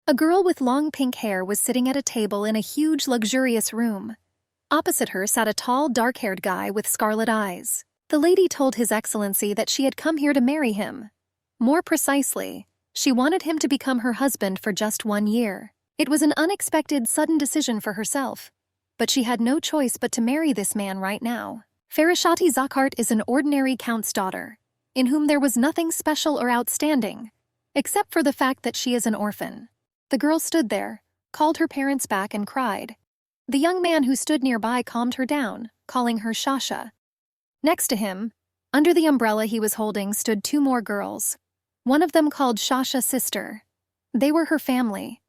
A girl with long pink hair was sitting at a table in a huge, luxurious room. Opposite her sat a tall, dark-haired guy with scarlet eyes. The lady told His Excellency that she had come here to marry him. More precisely, she wanted him to become her husband for just 1 year. It was an unexpected, sudden decision for herself, but she had no choice but to marry this man right now. Farashati Zakhart is an ordinary count's daughter, in whom there was nothing special or outstanding, except for the fact that she is an orphan. The girl stood there, called her parents back and cried. The young man who stood nearby calmed her down, calling her Shasha. Next to him, under the umbrella he was holding, stood 2 more girls. One of them called Shasha sister. They were her family.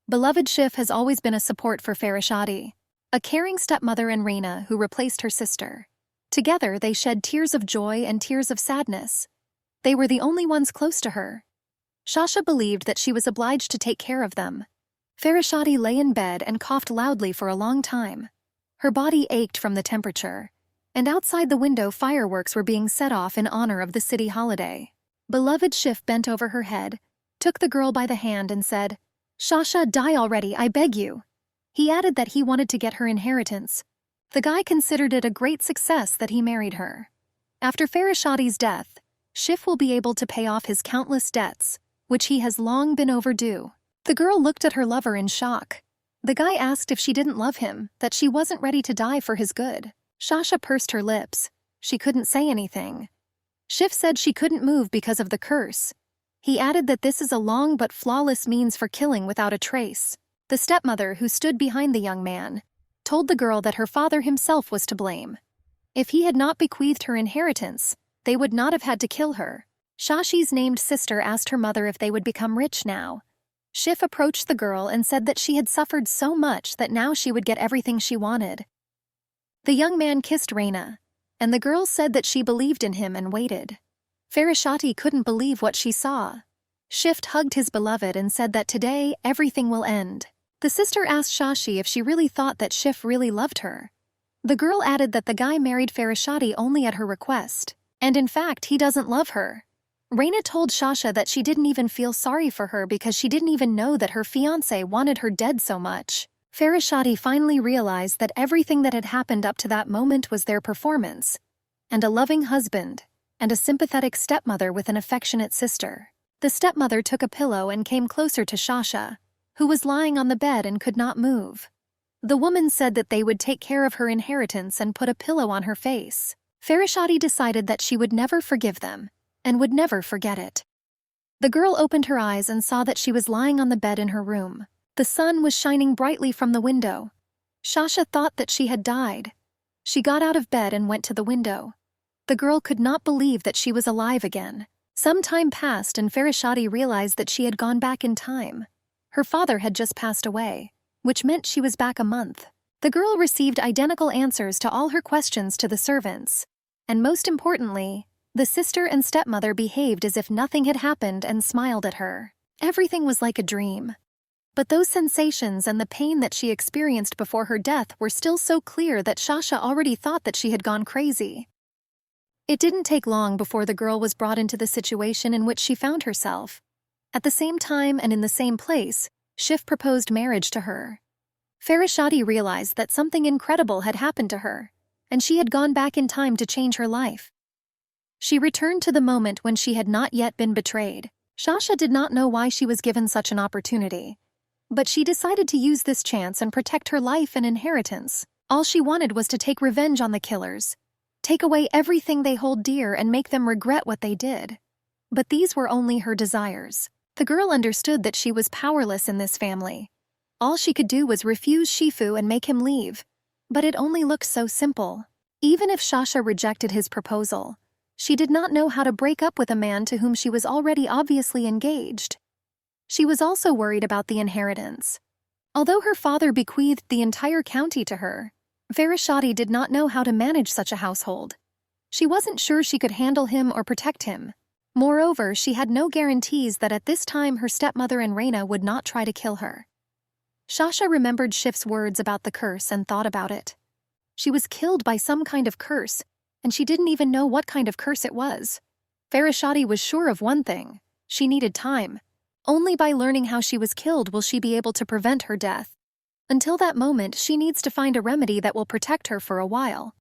Beloved Shif has always been a support for Farashati, a caring stepmother and Reina who replaced her sister. Together they shed tears of joy and tears of sadness. They were the only ones close to her. Shasha believed that she was obliged to take care of them. Farashati lay in bed and coughed loudly for a long time. Her body ached from the temperature, and outside the window fireworks were being set off in honor of the city holiday. Beloved Shif bent over her head, took the girl by the hand and said, "Shasha, die already, I beg you." He added that he wanted to get her inheritance. The guy considered it a great success that he married her. After Farashati's death, Shif will be able to pay off his countless debts, which he has long been overdue. The girl looked at her lover in shock. The guy asked if she didn't love him, that she wasn't ready to die for his good. Shasha pursed her lips. She couldn't say anything. Shif said she couldn't move because of the curse. He added that this is a long but flawless means for killing without a trace. The stepmother, who stood behind the young man, told the girl that her father himself was to blame. If he had not bequeathed her inheritance, they would not have had to kill her. Shashi's named sister asked her mother if they would become rich now. Shif approached the girl and said that she had suffered so much that now she would get everything she wanted. The young man kissed Reina, and the girl said that she believed in him and waited. Farashati couldn't believe what she saw. Shif hugged his beloved and said that today everything will end. The sister asked Shashi if she really thought that Shif really loved her. The girl added that the guy married Farashati only at her request, and in fact he doesn't love her. Reina told Shasha that she didn't even feel sorry for her because she didn't even know that her fiancé wanted her dead so much. Farashati finally realized that everything that had happened up to that moment was their performance, and a loving husband, and a sympathetic stepmother with an affectionate sister. The stepmother took a pillow and came closer to Shasha, who was lying on the bed and could not move. The woman said that they would take care of her inheritance and put a pillow on her face. Farashati decided that she would never forgive them, and would never forget it. The girl opened her eyes and saw that she was lying on the bed in her room. The sun was shining brightly from the window. Shasha thought that she had died. She got out of bed and went to the window. The girl could not believe that she was alive again. Some time passed and Farashati realized that she had gone back in time. Her father had just passed away, which meant she was back a month. The girl received identical answers to all her questions to the servants, and most importantly, the sister and stepmother behaved as if nothing had happened and smiled at her. Everything was like a dream. But those sensations and the pain that she experienced before her death were still so clear that Shasha already thought that she had gone crazy. It didn't take long before the girl was brought into the situation in which she found herself. At the same time and in the same place, Shif proposed marriage to her. Farashati realized that something incredible had happened to her, and she had gone back in time to change her life. She returned to the moment when she had not yet been betrayed. Shasha did not know why she was given such an opportunity, but she decided to use this chance and protect her life and inheritance. All she wanted was to take revenge on the killers, take away everything they hold dear and make them regret what they did. But these were only her desires. The girl understood that she was powerless in this family. All she could do was refuse Shifu and make him leave. But it only looked so simple. Even if Shasha rejected his proposal, she did not know how to break up with a man to whom she was already obviously engaged. She was also worried about the inheritance. Although her father bequeathed the entire county to her, Farashati did not know how to manage such a household. She wasn't sure she could handle him or protect him. Moreover, she had no guarantees that at this time her stepmother and Reina would not try to kill her. Shasha remembered Shif's words about the curse and thought about it. She was killed by some kind of curse, and she didn't even know what kind of curse it was. Farashati was sure of one thing: she needed time. Only by learning how she was killed will she be able to prevent her death. Until that moment, she needs to find a remedy that will protect her for a while.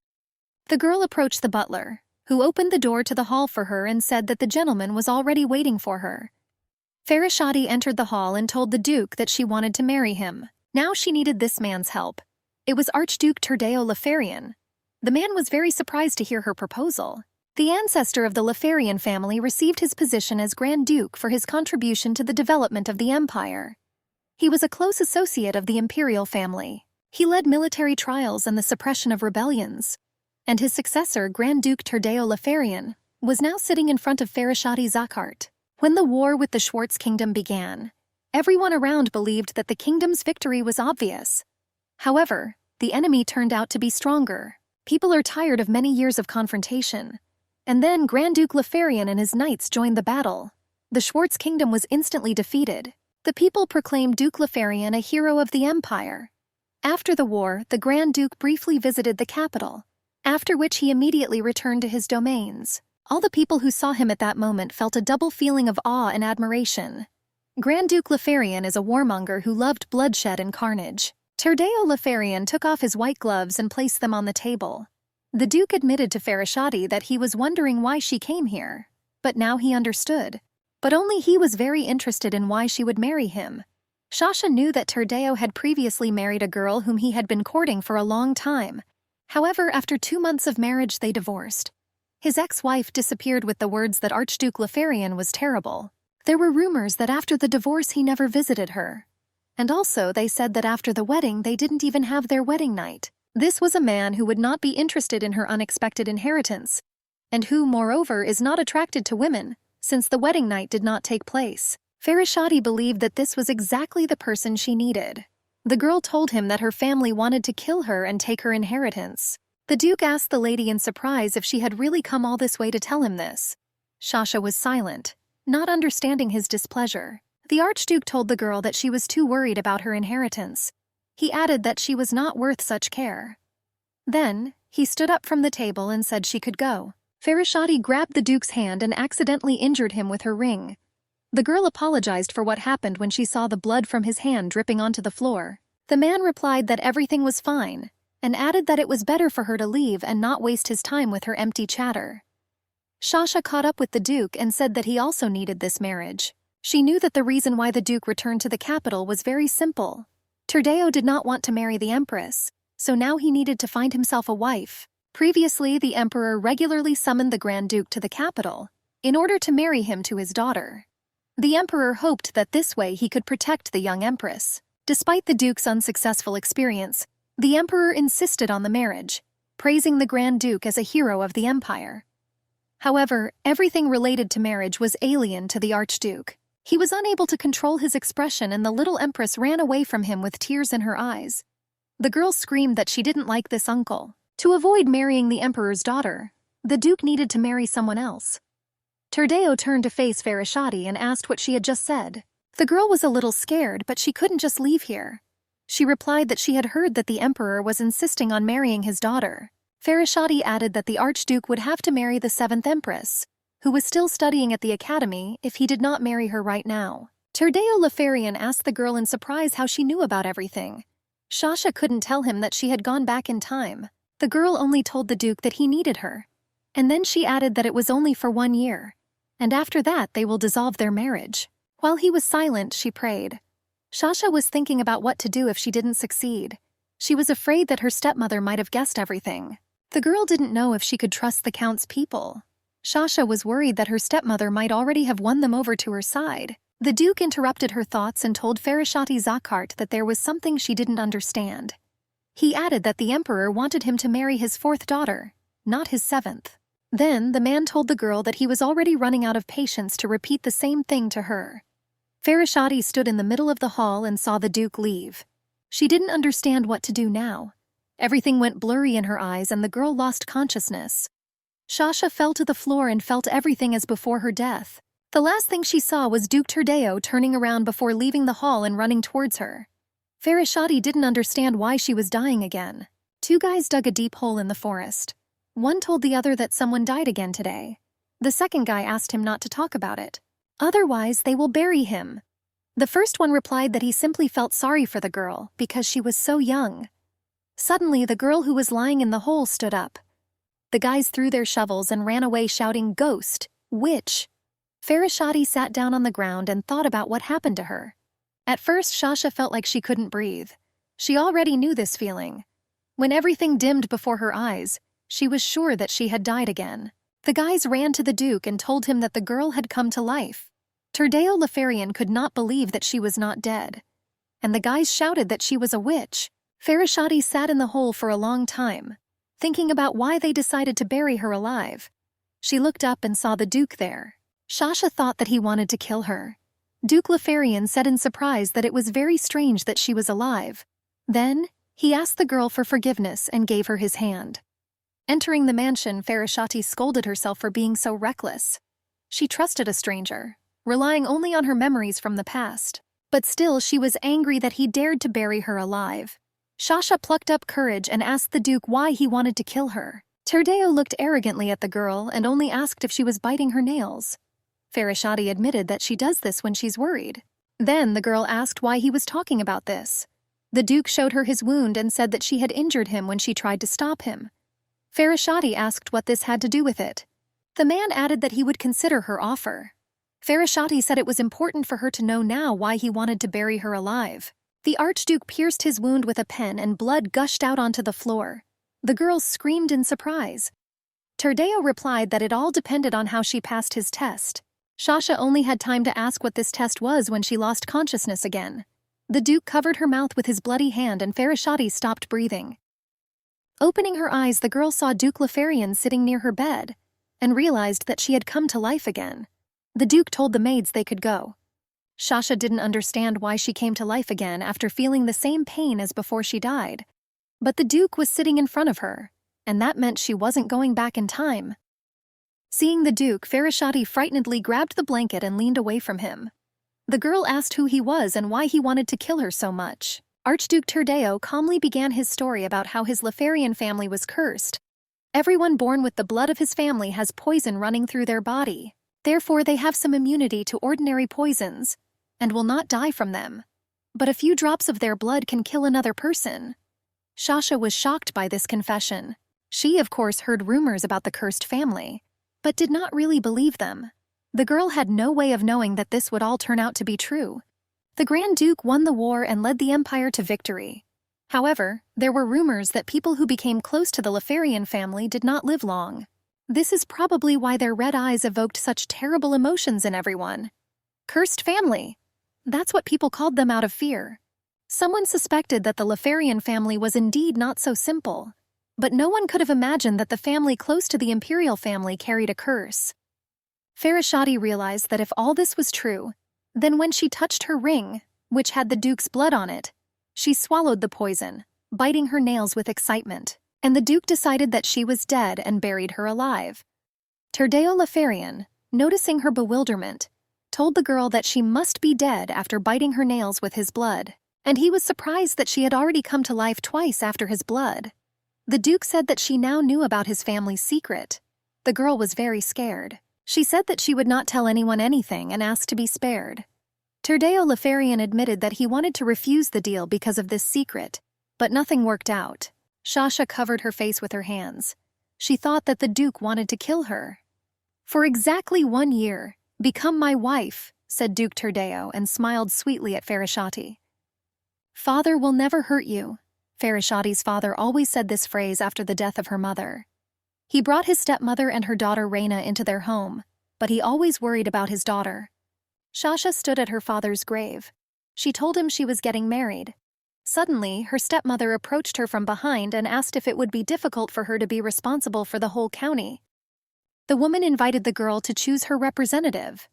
The girl approached the butler, who opened the door to the hall for her and said that the gentleman was already waiting for her. Farashati entered the hall and told the Duke that she wanted to marry him. Now she needed this man's help. It was Archduke Turdeo Lefarian. The man was very surprised to hear her proposal. The ancestor of the Lefarian family received his position as Grand Duke for his contribution to the development of the empire. He was a close associate of the imperial family. He led military trials and the suppression of rebellions. And his successor, Grand Duke Turdeo Lefarian, was now sitting in front of Farashati Zakhart. When the war with the Schwartz Kingdom began, everyone around believed that the kingdom's victory was obvious. However, the enemy turned out to be stronger. People are tired of many years of confrontation. And then Grand Duke Lefarian and his knights joined the battle. The Schwartz Kingdom was instantly defeated. The people proclaimed Duke Lefarian a hero of the empire. After the war, the Grand Duke briefly visited the capital, after which he immediately returned to his domains. All the people who saw him at that moment felt a double feeling of awe and admiration. Grand Duke Lefarian is a warmonger who loved bloodshed and carnage. Turdeo Lefarian took off his white gloves and placed them on the table. The Duke admitted to Farashati that he was wondering why she came here, but now he understood. But only he was very interested in why she would marry him. Shasha knew that Turdeo had previously married a girl whom he had been courting for a long time. However, after 2 months of marriage they divorced. His ex-wife disappeared with the words that Archduke Lefarian was terrible. There were rumors that after the divorce he never visited her. And also they said that after the wedding they didn't even have their wedding night. This was a man who would not be interested in her unexpected inheritance, and who, moreover, is not attracted to women, since the wedding night did not take place. Farashati believed that this was exactly the person she needed. The girl told him that her family wanted to kill her and take her inheritance. The Duke asked the lady in surprise if she had really come all this way to tell him this. Shasha was silent, not understanding his displeasure. The Archduke told the girl that she was too worried about her inheritance. He added that she was not worth such care. Then, he stood up from the table and said she could go. Farashati grabbed the Duke's hand and accidentally injured him with her ring. The girl apologized for what happened when she saw the blood from his hand dripping onto the floor. The man replied that everything was fine, and added that it was better for her to leave and not waste his time with her empty chatter. Shasha caught up with the Duke and said that he also needed this marriage. She knew that the reason why the Duke returned to the capital was very simple. Turdeo did not want to marry the Empress, so now he needed to find himself a wife. Previously, the Emperor regularly summoned the Grand Duke to the capital in order to marry him to his daughter. The Emperor hoped that this way he could protect the young Empress. Despite the Duke's unsuccessful experience, the Emperor insisted on the marriage, praising the Grand Duke as a hero of the empire. However, everything related to marriage was alien to the Archduke. He was unable to control his expression and the little Empress ran away from him with tears in her eyes. The girl screamed that she didn't like this uncle. To avoid marrying the Emperor's daughter, the Duke needed to marry someone else. Turdeo turned to face Farashati and asked what she had just said. The girl was a little scared, but she couldn't just leave here. She replied that she had heard that the Emperor was insisting on marrying his daughter. Farashati added that the Archduke would have to marry the 7th Empress, who was still studying at the academy, if he did not marry her right now. Turdeo Lefarian asked the girl in surprise how she knew about everything. Shasha couldn't tell him that she had gone back in time. The girl only told the Duke that he needed her. And then she added that it was only for 1 year. And after that they will dissolve their marriage. While he was silent, she prayed. Shasha was thinking about what to do if she didn't succeed. She was afraid that her stepmother might have guessed everything. The girl didn't know if she could trust the Count's people. Shasha was worried that her stepmother might already have won them over to her side. The Duke interrupted her thoughts and told Farashati Zakhart that there was something she didn't understand. He added that the Emperor wanted him to marry his 4th daughter, not his 7th. Then, the man told the girl that he was already running out of patience to repeat the same thing to her. Farashati stood in the middle of the hall and saw the Duke leave. She didn't understand what to do now. Everything went blurry in her eyes and the girl lost consciousness. Shasha fell to the floor and felt everything as before her death. The last thing she saw was Duke Turdeo turning around before leaving the hall and running towards her. Farashati didn't understand why she was dying again. 2 guys dug a deep hole in the forest. One told the other that someone died again today. The second guy asked him not to talk about it. Otherwise, they will bury him. The first one replied that he simply felt sorry for the girl because she was so young. Suddenly, the girl who was lying in the hole stood up. The guys threw their shovels and ran away shouting, "Ghost! Witch!" Farashati sat down on the ground and thought about what happened to her. At first, Shasha felt like she couldn't breathe. She already knew this feeling. When everything dimmed before her eyes, she was sure that she had died again. The guys ran to the Duke and told him that the girl had come to life. Turdeo Lefarian could not believe that she was not dead. And the guys shouted that she was a witch. Farashati sat in the hole for a long time, thinking about why they decided to bury her alive. She looked up and saw the Duke there. Shasha thought that he wanted to kill her. Duke Lefarian said in surprise that it was very strange that she was alive. Then, he asked the girl for forgiveness and gave her his hand. Entering the mansion, Farashati scolded herself for being so reckless. She trusted a stranger, relying only on her memories from the past. But still, she was angry that he dared to bury her alive. Shasha plucked up courage and asked the Duke why he wanted to kill her. Turdeo looked arrogantly at the girl and only asked if she was biting her nails. Farashati admitted that she does this when she's worried. Then the girl asked why he was talking about this. The Duke showed her his wound and said that she had injured him when she tried to stop him. Farashati asked what this had to do with it. The man added that he would consider her offer. Farashati said it was important for her to know now why he wanted to bury her alive. The Archduke pierced his wound with a pen and blood gushed out onto the floor. The girl screamed in surprise. Turdeo replied that it all depended on how she passed his test. Shasha only had time to ask what this test was when she lost consciousness again. The Duke covered her mouth with his bloody hand and Farashati stopped breathing. Opening her eyes, the girl saw Duke Lefarian sitting near her bed and realized that she had come to life again. The Duke told the maids they could go. Shasha didn't understand why she came to life again after feeling the same pain as before she died. But the Duke was sitting in front of her, and that meant she wasn't going back in time. Seeing the Duke, Farashati frightenedly grabbed the blanket and leaned away from him. The girl asked who he was and why he wanted to kill her so much. Archduke Turdeo calmly began his story about how his Lefarian family was cursed. Everyone born with the blood of his family has poison running through their body. Therefore, they have some immunity to ordinary poisons and will not die from them. But a few drops of their blood can kill another person. Shasha was shocked by this confession. She, of course, heard rumors about the cursed family, but did not really believe them. The girl had no way of knowing that this would all turn out to be true. The Grand Duke won the war and led the empire to victory. However, there were rumors that people who became close to the Lefarian family did not live long. This is probably why their red eyes evoked such terrible emotions in everyone. Cursed family. That's what people called them out of fear. Someone suspected that the Lefarian family was indeed not so simple, but no one could have imagined that the family close to the imperial family carried a curse. Farashati realized that if all this was true, then when she touched her ring, which had the Duke's blood on it, she swallowed the poison, biting her nails with excitement, and the Duke decided that she was dead and buried her alive. Turdeo Lefarian, noticing her bewilderment, told the girl that she must be dead after biting her nails with his blood, and he was surprised that she had already come to life twice after his blood. The Duke said that she now knew about his family's secret. The girl was very scared. She said that she would not tell anyone anything and asked to be spared. Turdeo Lefarian admitted that he wanted to refuse the deal because of this secret, but nothing worked out. Shasha covered her face with her hands. She thought that the Duke wanted to kill her. "For exactly 1 year, become my wife," said Duke Turdeo and smiled sweetly at Farashati. "Father will never hurt you." Farashati's father always said this phrase after the death of her mother. He brought his stepmother and her daughter Reina into their home, but he always worried about his daughter. Shasha stood at her father's grave. She told him she was getting married. Suddenly, her stepmother approached her from behind and asked if it would be difficult for her to be responsible for the whole county. The woman invited the girl to choose her representative.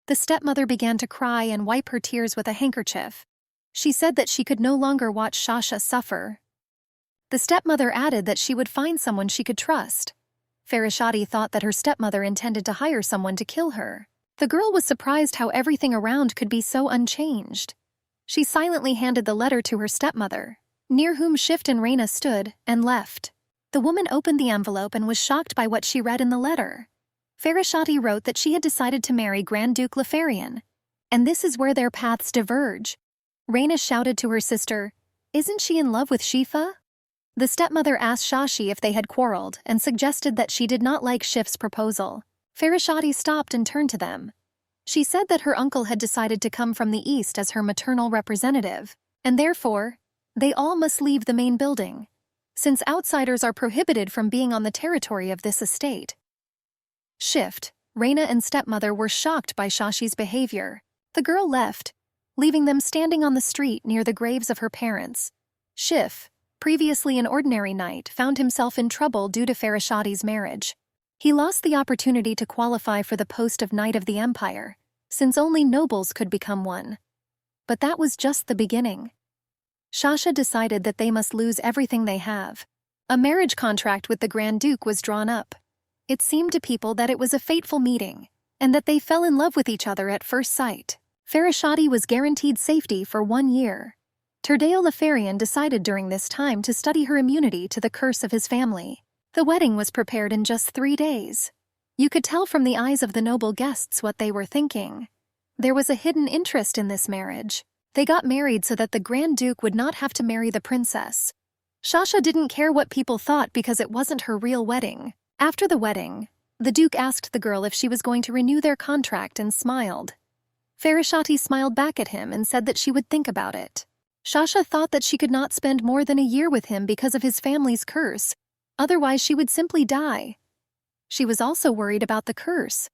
The stepmother began to cry and wipe her tears with a handkerchief. She said that she could no longer watch Shasha suffer. The stepmother added that she would find someone she could trust. Farashati thought that her stepmother intended to hire someone to kill her. The girl was surprised how everything around could be so unchanged. She silently handed the letter to her stepmother, near whom Shift and Reina stood, and left. The woman opened the envelope and was shocked by what she read in the letter. Farashati wrote that she had decided to marry Grand Duke Lefarian. And this is where their paths diverge. Reina shouted to her sister, "Isn't she in love with Shifa?" The stepmother asked Shashi if they had quarreled and suggested that she did not like Shif's proposal. Farashati stopped and turned to them. She said that her uncle had decided to come from the east as her maternal representative, and therefore, they all must leave the main building, since outsiders are prohibited from being on the territory of this estate. Shift, Reina and stepmother were shocked by Shashi's behavior. The girl left, leaving them standing on the street near the graves of her parents. Shif, previously an ordinary knight, found himself in trouble due to Farashati's marriage. He lost the opportunity to qualify for the post of Knight of the Empire, since only nobles could become one. But that was just the beginning. Shasha decided that they must lose everything they have. A marriage contract with the Grand Duke was drawn up. It seemed to people that it was a fateful meeting, and that they fell in love with each other at first sight. Farashati was guaranteed safety for 1 year. Turdeo Lefarian decided during this time to study her immunity to the curse of his family. The wedding was prepared in just 3 days. You could tell from the eyes of the noble guests what they were thinking. There was a hidden interest in this marriage. They got married so that the Grand Duke would not have to marry the princess. Shasha didn't care what people thought because it wasn't her real wedding. After the wedding, the Duke asked the girl if she was going to renew their contract and smiled. Farashati smiled back at him and said that she would think about it. Shasha thought that she could not spend more than a year with him because of his family's curse. Otherwise, she would simply die. She was also worried about the curse.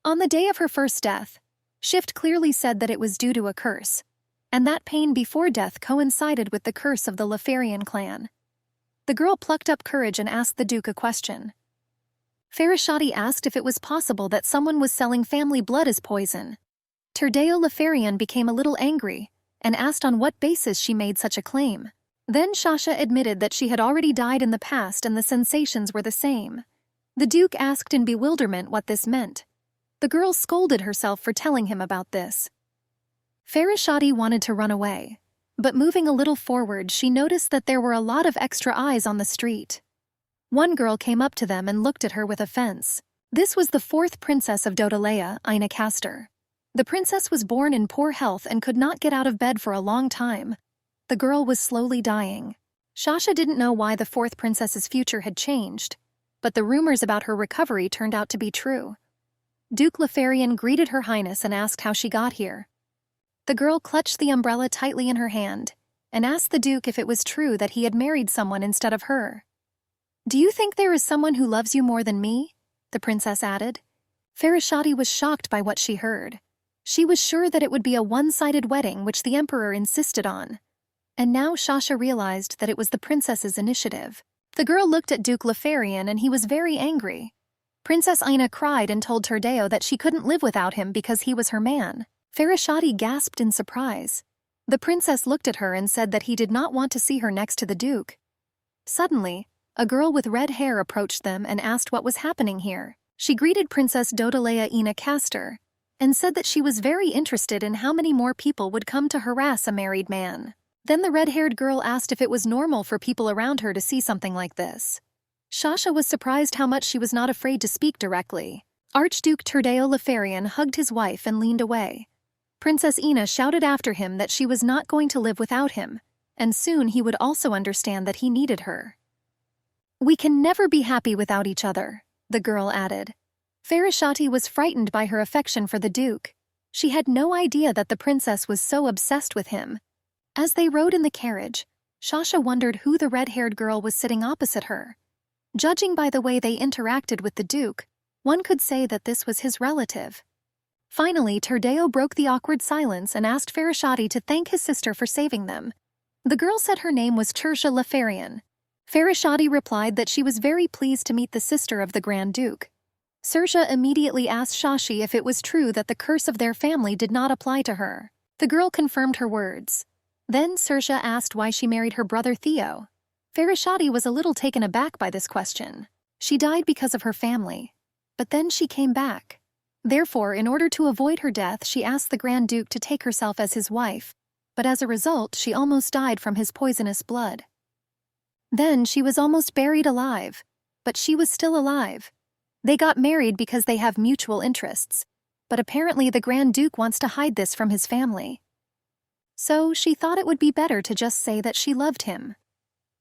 On the day of her first death, Shift clearly said that it was due to a curse, and that pain before death coincided with the curse of the Lefarian clan. The girl plucked up courage and asked the Duke a question. Farashati asked if it was possible that someone was selling family blood as poison. Turdeo Lefarian became a little angry and asked on what basis she made such a claim. Then Shasha admitted that she had already died in the past and the sensations were the same. The Duke asked in bewilderment what this meant. The girl scolded herself for telling him about this. Farashati wanted to run away, but moving a little forward she noticed that there were a lot of extra eyes on the street. One girl came up to them and looked at her with offense. This was the 4th princess of Dodalea, Ina Castor. The princess was born in poor health and could not get out of bed for a long time. The girl was slowly dying. Shasha didn't know why the 4th princess's future had changed, but the rumors about her recovery turned out to be true. Duke Lefarian greeted Her Highness and asked how she got here. The girl clutched the umbrella tightly in her hand and asked the Duke if it was true that he had married someone instead of her. "Do you think there is someone who loves you more than me?" the princess added. Farashati was shocked by what she heard. She was sure that it would be a one-sided wedding which the emperor insisted on. And now Shasha realized that it was the princess's initiative. The girl looked at Duke Lefarian and he was very angry. Princess Ina cried and told Turdeo that she couldn't live without him because he was her man. Farashati gasped in surprise. The princess looked at her and said that he did not want to see her next to the Duke. Suddenly, a girl with red hair approached them and asked what was happening here. She greeted Princess Dodalea Ina Castor and said that she was very interested in how many more people would come to harass a married man. Then the red-haired girl asked if it was normal for people around her to see something like this. Shasha was surprised how much she was not afraid to speak directly. Archduke Turdeo Lefarian hugged his wife and leaned away. Princess Ina shouted after him that she was not going to live without him, and soon he would also understand that he needed her. "We can never be happy without each other," the girl added. Farashati was frightened by her affection for the Duke. She had no idea that the princess was so obsessed with him. As they rode in the carriage, Shasha wondered who the red-haired girl was sitting opposite her. Judging by the way they interacted with the Duke, one could say that this was his relative. Finally, Turdeo broke the awkward silence and asked Farashati to thank his sister for saving them. The girl said her name was Chertia Lefarian. Farashati replied that she was very pleased to meet the sister of the Grand Duke. Chertia immediately asked Shashi if it was true that the curse of their family did not apply to her. The girl confirmed her words. Then Chertia asked why she married her brother Theo. Farashati was a little taken aback by this question. She died because of her family, but then she came back. Therefore, in order to avoid her death, she asked the Grand Duke to take herself as his wife, but as a result, she almost died from his poisonous blood. Then she was almost buried alive, but she was still alive. They got married because they have mutual interests, but apparently the Grand Duke wants to hide this from his family. So she thought it would be better to just say that she loved him.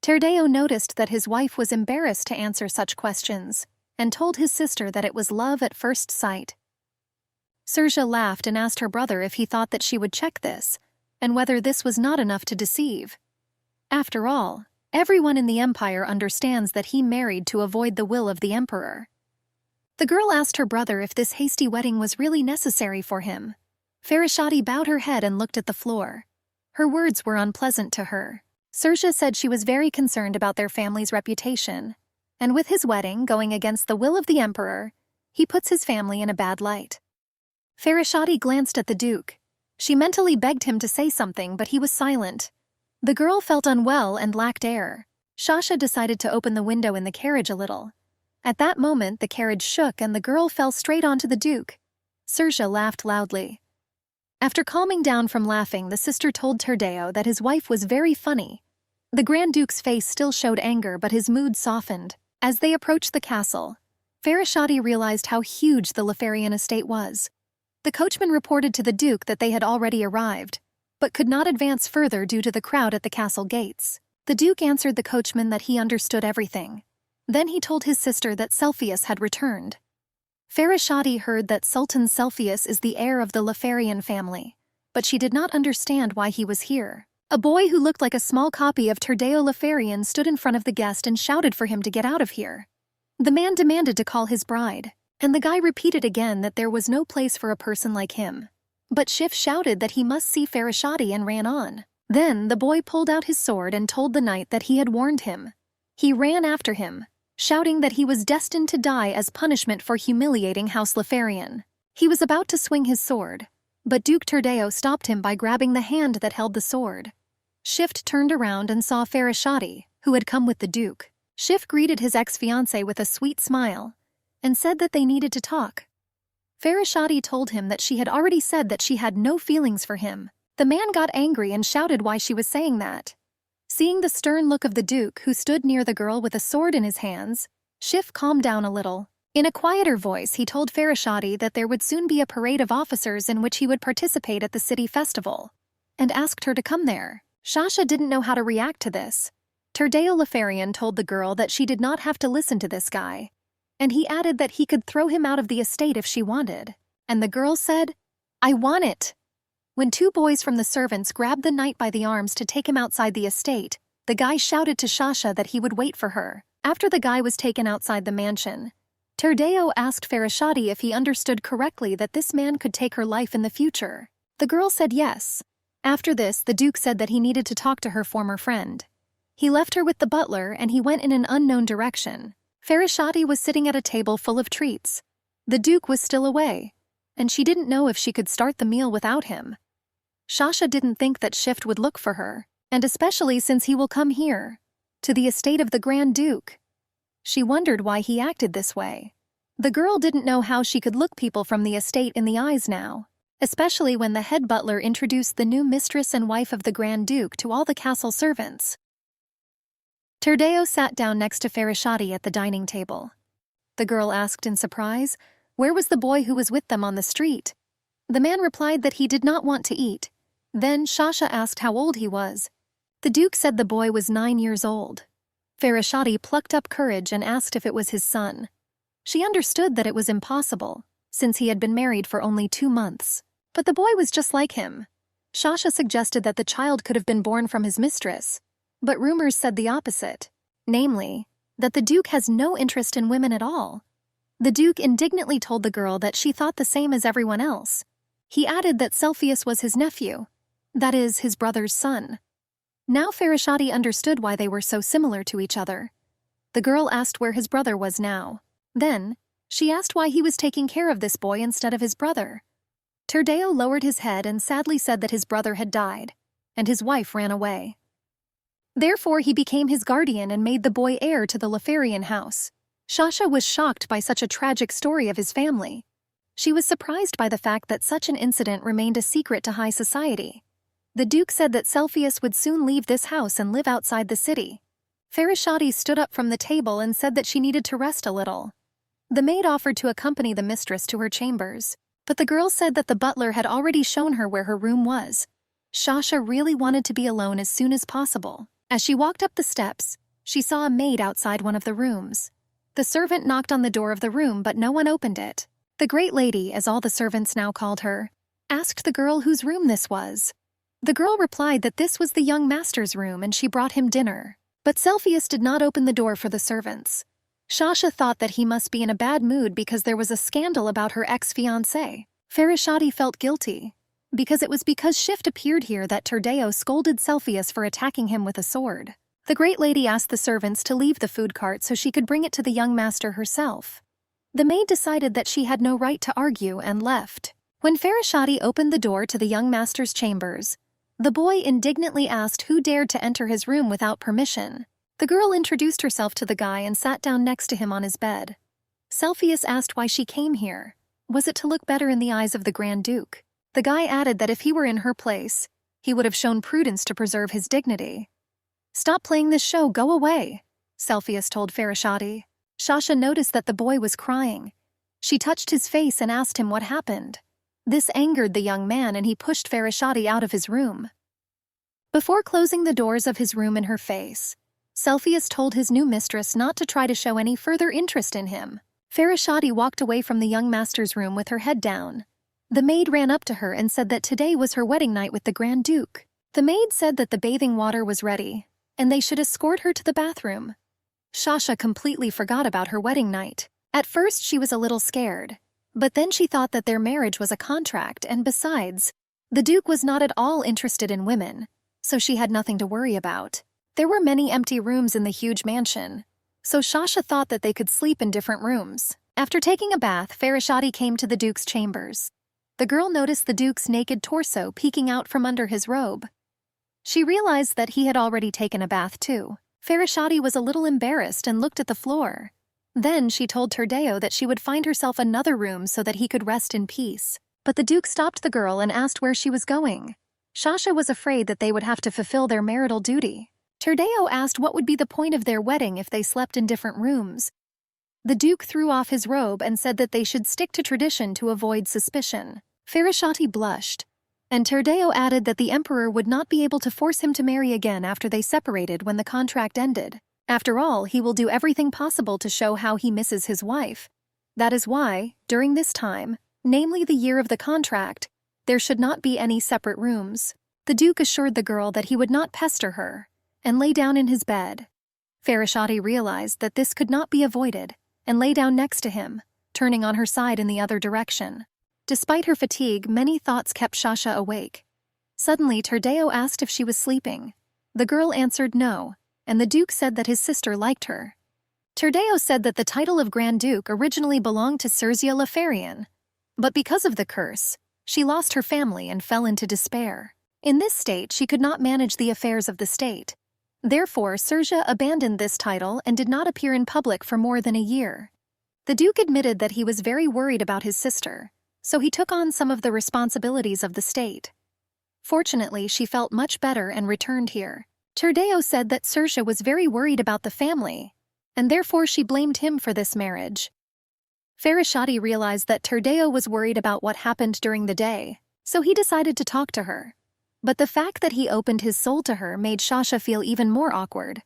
Terdeo noticed that his wife was embarrassed to answer such questions, and told his sister that it was love at first sight. Serja laughed and asked her brother if he thought that she would check this, and whether this was not enough to deceive. After all, everyone in the empire understands that he married to avoid the will of the emperor. The girl asked her brother if this hasty wedding was really necessary for him. Farashati bowed her head and looked at the floor. Her words were unpleasant to her. Serja said she was very concerned about their family's reputation, and with his wedding going against the will of the emperor, he puts his family in a bad light. Farashati glanced at the Duke. She mentally begged him to say something, but he was silent. The girl felt unwell and lacked air. Shasha decided to open the window in the carriage a little. At that moment, the carriage shook and the girl fell straight onto the Duke. Serja laughed loudly. After calming down from laughing, the sister told Terdeo that his wife was very funny. The Grand Duke's face still showed anger, but his mood softened. As they approached the castle, Farashati realized how huge the Lefarian estate was. The coachman reported to the Duke that they had already arrived, but could not advance further due to the crowd at the castle gates. The Duke answered the coachman that he understood everything. Then he told his sister that Cepheus had returned. Farashati heard that Sultan Cepheus is the heir of the Lefarian family, but she did not understand why he was here. A boy who looked like a small copy of Terdeo Lefarian stood in front of the guest and shouted for him to get out of here. The man demanded to call his bride, and the guy repeated again that there was no place for a person like him. But Schiff shouted that he must see Farashati and ran on. Then the boy pulled out his sword and told the knight that he had warned him. He ran after him, shouting that he was destined to die as punishment for humiliating House Lefarian. He was about to swing his sword, but Duke Terdeo stopped him by grabbing the hand that held the sword. Schiff turned around and saw Farashati, who had come with the Duke. Schiff greeted his ex-fiancé with a sweet smile and said that they needed to talk. Farashati told him that she had already said that she had no feelings for him. The man got angry and shouted why she was saying that. Seeing the stern look of the Duke, who stood near the girl with a sword in his hands, Schiff calmed down a little. In a quieter voice, he told Farashati that there would soon be a parade of officers in which he would participate at the city festival, and asked her to come there. Shasha didn't know how to react to this. Terdeo Lefarian told the girl that she did not have to listen to this guy, and he added that he could throw him out of the estate if she wanted. And the girl said, "I want it." When two boys from the servants grabbed the knight by the arms to take him outside the estate, the guy shouted to Shasha that he would wait for her. After the guy was taken outside the mansion, Terdeo asked Farashati if he understood correctly that this man could take her life in the future. The girl said yes. After this, the Duke said that he needed to talk to her former friend. He left her with the butler and he went in an unknown direction. Farashati was sitting at a table full of treats. The Duke was still away, and she didn't know if she could start the meal without him. Shasha didn't think that Schiff would look for her, and especially since he will come here, to the estate of the Grand Duke. She wondered why he acted this way. The girl didn't know how she could look people from the estate in the eyes now, especially when the head butler introduced the new mistress and wife of the Grand Duke to all the castle servants. Terdeo sat down next to Farashati at the dining table. The girl asked in surprise, where was the boy who was with them on the street? The man replied that he did not want to eat. Then Shasha asked how old he was. The Duke said the boy was 9 years old. Farashati plucked up courage and asked if it was his son. She understood that it was impossible, since he had been married for only 2 months. But the boy was just like him. Shasha suggested that the child could have been born from his mistress, but rumors said the opposite, namely, that the Duke has no interest in women at all. The Duke indignantly told the girl that she thought the same as everyone else. He added that Cepheus was his nephew, that is, his brother's son. Now Farashati understood why they were so similar to each other. The girl asked where his brother was now. Then, she asked why he was taking care of this boy instead of his brother. Terdeo lowered his head and sadly said that his brother had died, and his wife ran away. Therefore, he became his guardian and made the boy heir to the Lefarian house. Shasha was shocked by such a tragic story of his family. She was surprised by the fact that such an incident remained a secret to high society. The Duke said that Cepheus would soon leave this house and live outside the city. Farashati stood up from the table and said that she needed to rest a little. The maid offered to accompany the mistress to her chambers. but the girl said that the butler had already shown her where her room was. Sasha really wanted to be alone as soon as possible. As she walked up the steps, she saw a maid outside one of the rooms. The servant knocked on the door of the room, but no one opened it. The great lady, as all the servants now called her, asked the girl whose room this was. The girl replied that this was the young master's room and she brought him dinner. But Cepheus did not open the door for the servants. Sasha thought that he must be in a bad mood because there was a scandal about her ex-fiancé. Farashati felt guilty, because it was because Shift appeared here that Turdeo scolded Cepheus for attacking him with a sword. The great lady asked the servants to leave the food cart so she could bring it to the young master herself. The maid decided that she had no right to argue and left. When Farashati opened the door to the young master's chambers, the boy indignantly asked who dared to enter his room without permission. The girl introduced herself to the guy and sat down next to him on his bed. Cepheus asked why she came here. Was it to look better in the eyes of the Grand Duke? The guy added that if he were in her place, he would have shown prudence to preserve his dignity. "Stop playing this show, go away," Cepheus told Farashati. Sasha noticed that the boy was crying. She touched his face and asked him what happened. This angered the young man and he pushed Farashati out of his room. Before closing the doors of his room in her face, Cepheus told his new mistress not to try to show any further interest in him. Farashati walked away from the young master's room with her head down. The maid ran up to her and said that today was her wedding night with the Grand Duke. The maid said that the bathing water was ready, and they should escort her to the bathroom. Sasha completely forgot about her wedding night. At first she was a little scared, but then she thought that their marriage was a contract, and besides, the Duke was not at all interested in women, so she had nothing to worry about. There were many empty rooms in the huge mansion, so Sasha thought that they could sleep in different rooms. After taking a bath, Farashati came to the Duke's chambers. The girl noticed the Duke's naked torso peeking out from under his robe. She realized that he had already taken a bath too. Farashati was a little embarrassed and looked at the floor. Then she told Turdeo that she would find herself another room so that he could rest in peace. But the Duke stopped the girl and asked where she was going. Sasha was afraid that they would have to fulfill their marital duty. Turdeo asked what would be the point of their wedding if they slept in different rooms. The Duke threw off his robe and said that they should stick to tradition to avoid suspicion. Farashati blushed, and Turdeo added that the Emperor would not be able to force him to marry again after they separated when the contract ended. After all, he will do everything possible to show how he misses his wife. That is why, during this time, namely the year of the contract, there should not be any separate rooms. The Duke assured the girl that he would not pester her, and lay down in his bed. Farashati realized that this could not be avoided, and lay down next to him, turning on her side in the other direction. Despite her fatigue, many thoughts kept Sasha awake. Suddenly, Turdeo asked if she was sleeping. The girl answered no, and the Duke said that his sister liked her. Turdeo said that the title of Grand Duke originally belonged to Serzia Lefarian, but because of the curse, she lost her family and fell into despair. In this state, she could not manage the affairs of the state. Therefore, Serzia abandoned this title and did not appear in public for more than a year. The Duke admitted that he was very worried about his sister, so he took on some of the responsibilities of the state. Fortunately, she felt much better and returned here. Turdeo said that Serzia was very worried about the family, and therefore she blamed him for this marriage. Farashati realized that Turdeo was worried about what happened during the day, so he decided to talk to her. But the fact that he opened his soul to her made Sasha feel even more awkward.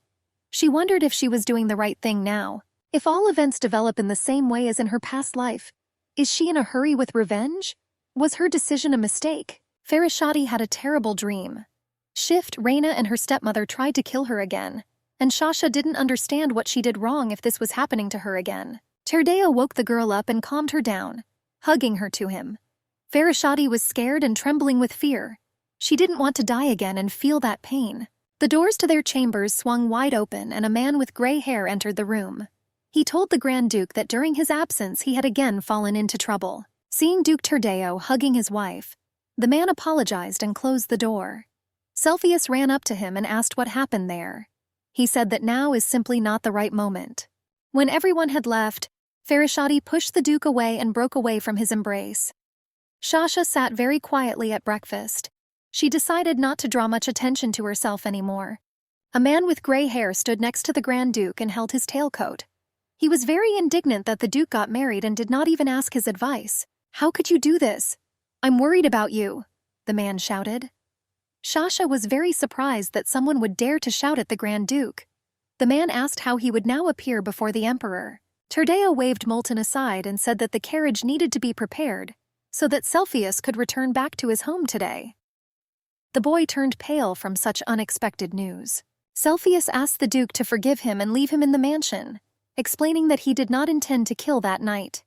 She wondered if she was doing the right thing now. If all events develop in the same way as in her past life, is she in a hurry with revenge? Was her decision a mistake? Farashati had a terrible dream. Shift, Reina, and her stepmother tried to kill her again, and Sasha didn't understand what she did wrong if this was happening to her again. Turdeo woke the girl up and calmed her down, hugging her to him. Farashati was scared and trembling with fear. She didn't want to die again and feel that pain. The doors to their chambers swung wide open and a man with gray hair entered the room. He told the Grand Duke that during his absence he had again fallen into trouble. Seeing Duke Turdeo hugging his wife, the man apologized and closed the door. Cepheus ran up to him and asked what happened there. He said that now is simply not the right moment. When everyone had left, Farashati pushed the Duke away and broke away from his embrace. Sasha sat very quietly at breakfast. She decided not to draw much attention to herself anymore. A man with gray hair stood next to the Grand Duke and held his tailcoat. He was very indignant that the Duke got married and did not even ask his advice. "How could you do this? I'm worried about you," the man shouted. Sasha was very surprised that someone would dare to shout at the Grand Duke. The man asked how he would now appear before the emperor. Turdeo waved Molten aside and said that the carriage needed to be prepared so that Cepheus could return back to his home today. The boy turned pale from such unexpected news. Cepheus asked the Duke to forgive him and leave him in the mansion, explaining that he did not intend to kill that night.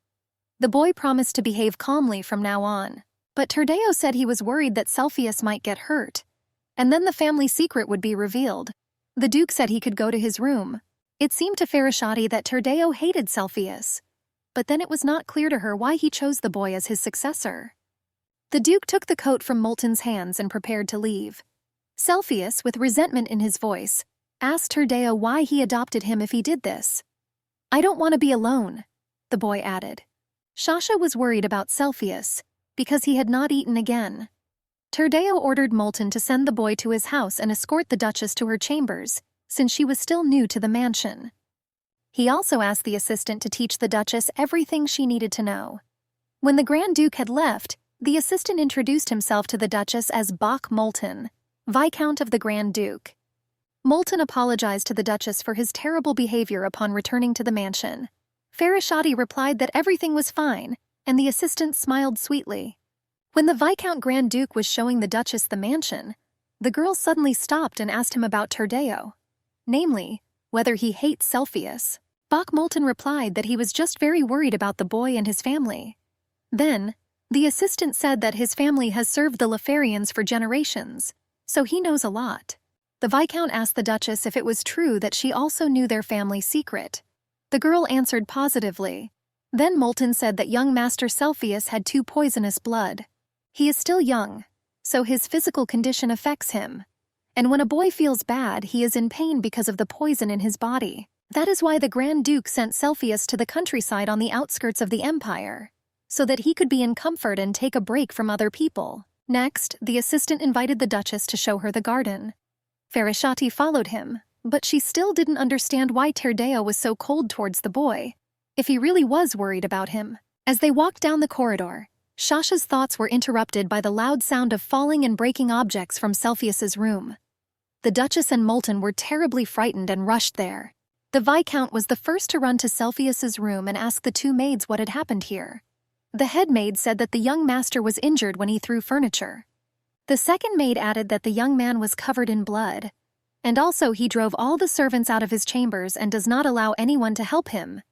The boy promised to behave calmly from now on, but Turdeo said he was worried that Cepheus might get hurt, and then the family secret would be revealed. The Duke said he could go to his room. It seemed to Farashati that Turdeo hated Cepheus, but then it was not clear to her why he chose the boy as his successor. The Duke took the coat from Molten's hands and prepared to leave. Cepheus, with resentment in his voice, asked Turdeo why he adopted him if he did this. "I don't want to be alone," the boy added. Sasha was worried about Cepheus because he had not eaten again. Turdeo ordered Molten to send the boy to his house and escort the Duchess to her chambers, since she was still new to the mansion. He also asked the assistant to teach the Duchess everything she needed to know. When the Grand Duke had left, the assistant introduced himself to the Duchess as Bach Molten, Viscount of the Grand Duke. Molten apologized to the Duchess for his terrible behavior upon returning to the mansion. Farashati replied that everything was fine, and the assistant smiled sweetly. When the Viscount Grand Duke was showing the Duchess the mansion, the girl suddenly stopped and asked him about Turdeo, namely, whether he hates Cepheus. Bach Molten replied that he was just very worried about the boy and his family. Then, the assistant said that his family has served the Lefarians for generations, so he knows a lot. The Viscount asked the Duchess if it was true that she also knew their family secret. The girl answered positively. Then Molten said that young Master Cepheus had too poisonous blood. He is still young, so his physical condition affects him. And when a boy feels bad, he is in pain because of the poison in his body. That is why the Grand Duke sent Cepheus to the countryside on the outskirts of the empire, so that he could be in comfort and take a break from other people. Next, the assistant invited the Duchess to show her the garden. Farashati followed him, but she still didn't understand why Turdeo was so cold towards the boy, if he really was worried about him. As they walked down the corridor, Sasha's thoughts were interrupted by the loud sound of falling and breaking objects from Cepheus's room. The Duchess and Molten were terribly frightened and rushed there. The Viscount was the first to run to Cepheus's room and ask the two maids what had happened here. The head maid said that the young master was injured when he threw furniture. The second maid added that the young man was covered in blood, and also he drove all the servants out of his chambers and does not allow anyone to help him,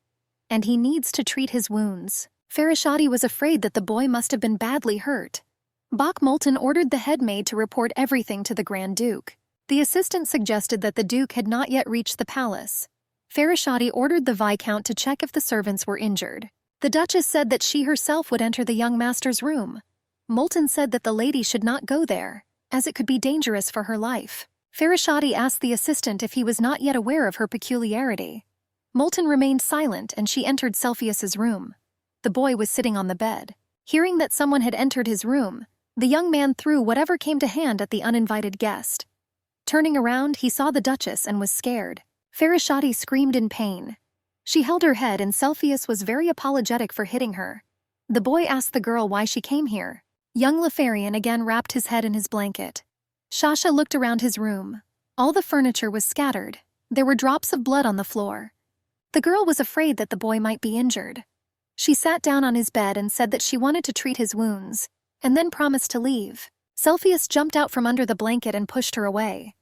and he needs to treat his wounds. Farashati was afraid that the boy must have been badly hurt. Bach Molten ordered the head maid to report everything to the Grand Duke. The assistant suggested that the Duke had not yet reached the palace. Farashati ordered the Viscount to check if the servants were injured. The Duchess said that she herself would enter the young master's room. Molten said that the lady should not go there, as it could be dangerous for her life. Farashati asked the assistant if he was not yet aware of her peculiarity. Molten remained silent and she entered Cepheus's room. The boy was sitting on the bed. Hearing that someone had entered his room, the young man threw whatever came to hand at the uninvited guest. Turning around, he saw the Duchess and was scared. Farashati screamed in pain. She held her head and Cepheus was very apologetic for hitting her. The boy asked the girl why she came here. Young Lefarian again wrapped his head in his blanket. Sasha looked around his room. All the furniture was scattered. There were drops of blood on the floor. The girl was afraid that the boy might be injured. She sat down on his bed and said that she wanted to treat his wounds, and then promised to leave. Cepheus jumped out from under the blanket and pushed her away.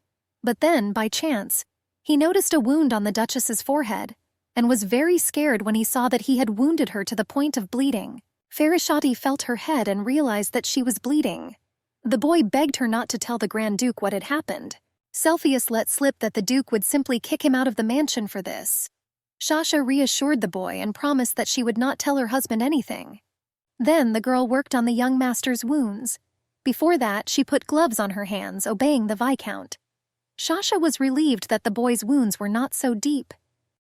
But then, by chance, he noticed a wound on the Duchess's forehead, and was very scared when he saw that he had wounded her to the point of bleeding. Farashati felt her head and realized that she was bleeding. The boy begged her not to tell the Grand Duke what had happened. Cepheus let slip that the Duke would simply kick him out of the mansion for this. Sasha reassured the boy and promised that she would not tell her husband anything. Then the girl worked on the young master's wounds. Before that, she put gloves on her hands, obeying the Viscount. Sasha was relieved that the boy's wounds were not so deep.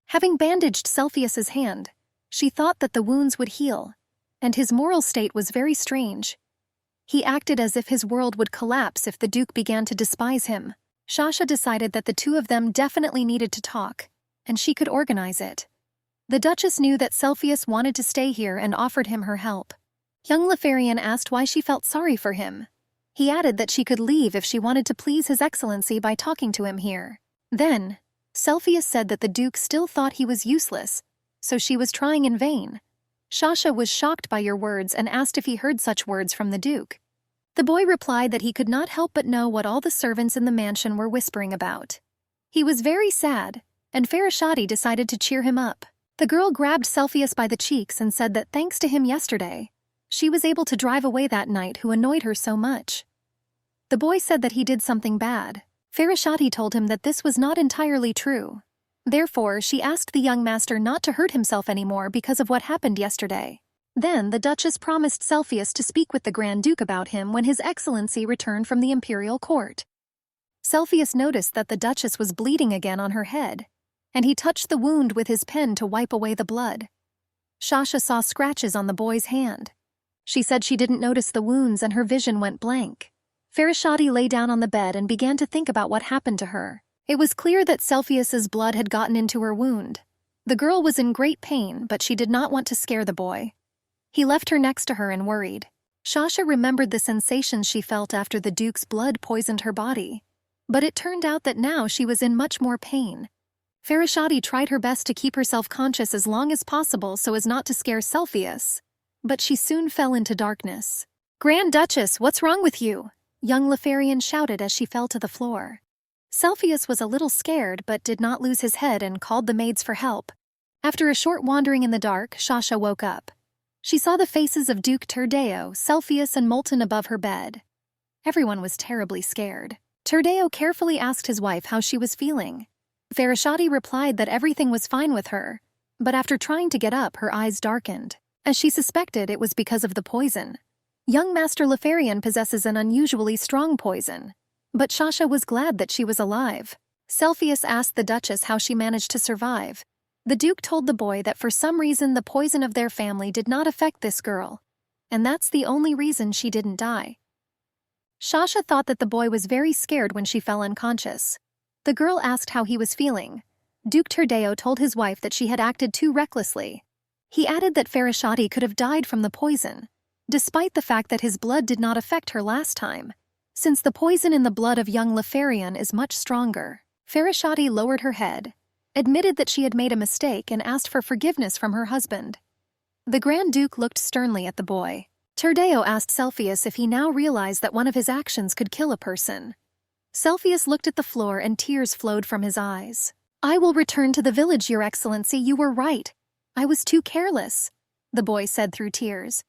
Having bandaged Cepheus's hand, she thought that the wounds would heal, and his moral state was very strange. He acted as if his world would collapse if the Duke began to despise him. Sasha decided that the two of them definitely needed to talk, and she could organize it. The Duchess knew that Cepheus wanted to stay here and offered him her help. Young Lefarian asked why she felt sorry for him. He added that she could leave if she wanted to please His Excellency by talking to him here. Then, Cepheus said that the Duke still thought he was useless, so she was trying in vain. Shasha was shocked by your words and asked if he heard such words from the Duke. The boy replied that he could not help but know what all the servants in the mansion were whispering about. He was very sad, and Farashati decided to cheer him up. The girl grabbed Cepheus by the cheeks and said that thanks to him yesterday, she was able to drive away that knight who annoyed her so much. The boy said that he did something bad. Farashati told him that this was not entirely true. Therefore, she asked the young master not to hurt himself anymore because of what happened yesterday. Then the Duchess promised Cepheus to speak with the Grand Duke about him when His Excellency returned from the imperial court. Cepheus noticed that the Duchess was bleeding again on her head, and he touched the wound with his pen to wipe away the blood. Shasha saw scratches on the boy's hand. She said she didn't notice the wounds and her vision went blank. Farashati lay down on the bed and began to think about what happened to her. It was clear that Cepheus's blood had gotten into her wound. The girl was in great pain, but she did not want to scare the boy. He left her next to her and worried. Shasha remembered the sensations she felt after the Duke's blood poisoned her body. But it turned out that now she was in much more pain. Farashati tried her best to keep herself conscious as long as possible so as not to scare Cepheus. But she soon fell into darkness. "Grand Duchess, what's wrong with you?" Young Lefarian shouted as she fell to the floor. Cepheus was a little scared but did not lose his head and called the maids for help. After a short wandering in the dark, Shasha woke up. She saw the faces of Duke Turdeo, Cepheus, and Molten above her bed. Everyone was terribly scared. Turdeo carefully asked his wife how she was feeling. Farashati replied that everything was fine with her, but after trying to get up, her eyes darkened. As she suspected, it was because of the poison. Young Master Lefarian possesses an unusually strong poison, but Shasha was glad that she was alive. Cepheus asked the Duchess how she managed to survive. The Duke told the boy that for some reason the poison of their family did not affect this girl, and that's the only reason she didn't die. Shasha thought that the boy was very scared when she fell unconscious. The girl asked how he was feeling. Duke Turdeo told his wife that she had acted too recklessly. He added that Farashati could have died from the poison, despite the fact that his blood did not affect her last time, since the poison in the blood of young Lefarian is much stronger. Farashati lowered her head, admitted that she had made a mistake, and asked for forgiveness from her husband. The Grand Duke looked sternly at the boy. Turdeo asked Cepheus if he now realized that one of his actions could kill a person. Cepheus looked at the floor and tears flowed from his eyes. "I will return to the village, Your Excellency, you were right. I was too careless," the boy said through tears.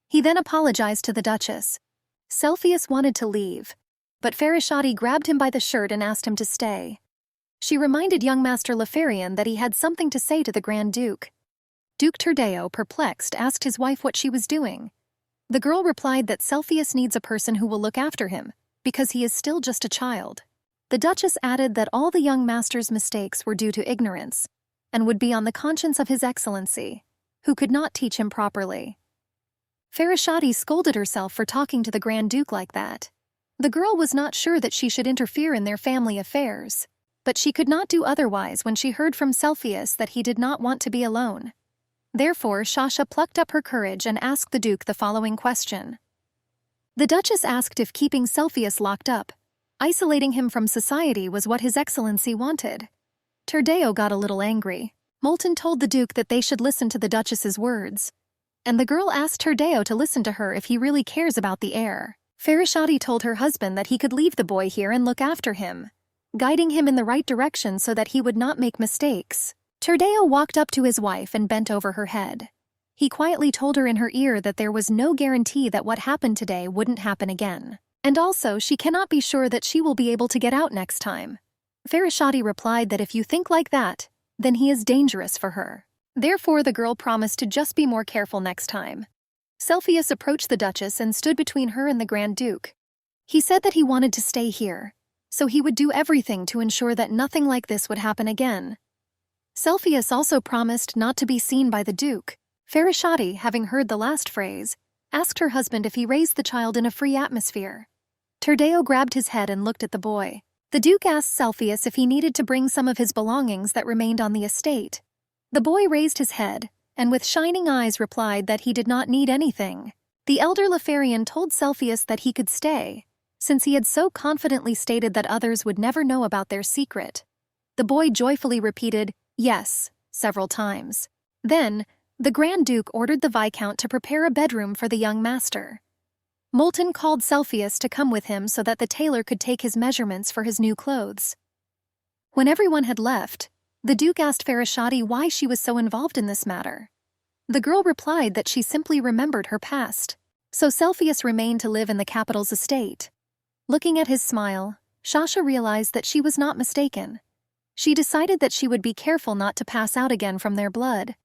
He then apologized to the Duchess. Cepheus wanted to leave, but Farashati grabbed him by the shirt and asked him to stay. She reminded young Master Lefarian that he had something to say to the Grand Duke. Duke Turdeo, perplexed, asked his wife what she was doing. The girl replied that Cepheus needs a person who will look after him, because he is still just a child. The Duchess added that all the young master's mistakes were due to ignorance, and would be on the conscience of His Excellency, who could not teach him properly. Farashati scolded herself for talking to the Grand Duke like that. The girl was not sure that she should interfere in their family affairs, but she could not do otherwise when she heard from Cepheus that he did not want to be alone. Therefore, Shasha plucked up her courage and asked the Duke the following question. The Duchess asked if keeping Cepheus locked up, isolating him from society, was what His Excellency wanted. Turdeo got a little angry. Molten told the Duke that they should listen to the Duchess's words, and the girl asked Turdeo to listen to her if he really cares about the heir. Farashati told her husband that he could leave the boy here and look after him, guiding him in the right direction so that he would not make mistakes. Turdeo walked up to his wife and bent over her head. He quietly told her in her ear that there was no guarantee that what happened today wouldn't happen again, and also she cannot be sure that she will be able to get out next time. Farashati replied that if you think like that, then he is dangerous for her. Therefore, the girl promised to just be more careful next time. Cepheus approached the Duchess and stood between her and the Grand Duke. He said that he wanted to stay here, so he would do everything to ensure that nothing like this would happen again. Cepheus also promised not to be seen by the Duke. Farashati, having heard the last phrase, asked her husband if he raised the child in a free atmosphere. Turdeo grabbed his head and looked at the boy. The Duke asked Cepheus if he needed to bring some of his belongings that remained on the estate. The boy raised his head, and with shining eyes replied that he did not need anything. The elder Lefarian told Cepheus that he could stay, since he had so confidently stated that others would never know about their secret. The boy joyfully repeated, "Yes," several times. Then, the Grand Duke ordered the Viscount to prepare a bedroom for the young master. Moulton called Cepheus to come with him so that the tailor could take his measurements for his new clothes. When everyone had left, the Duke asked Farashati why she was so involved in this matter. The girl replied that she simply remembered her past, so Cepheus remained to live in the capital's estate. Looking at his smile, Shasha realized that she was not mistaken. She decided that she would be careful not to pass out again from their blood.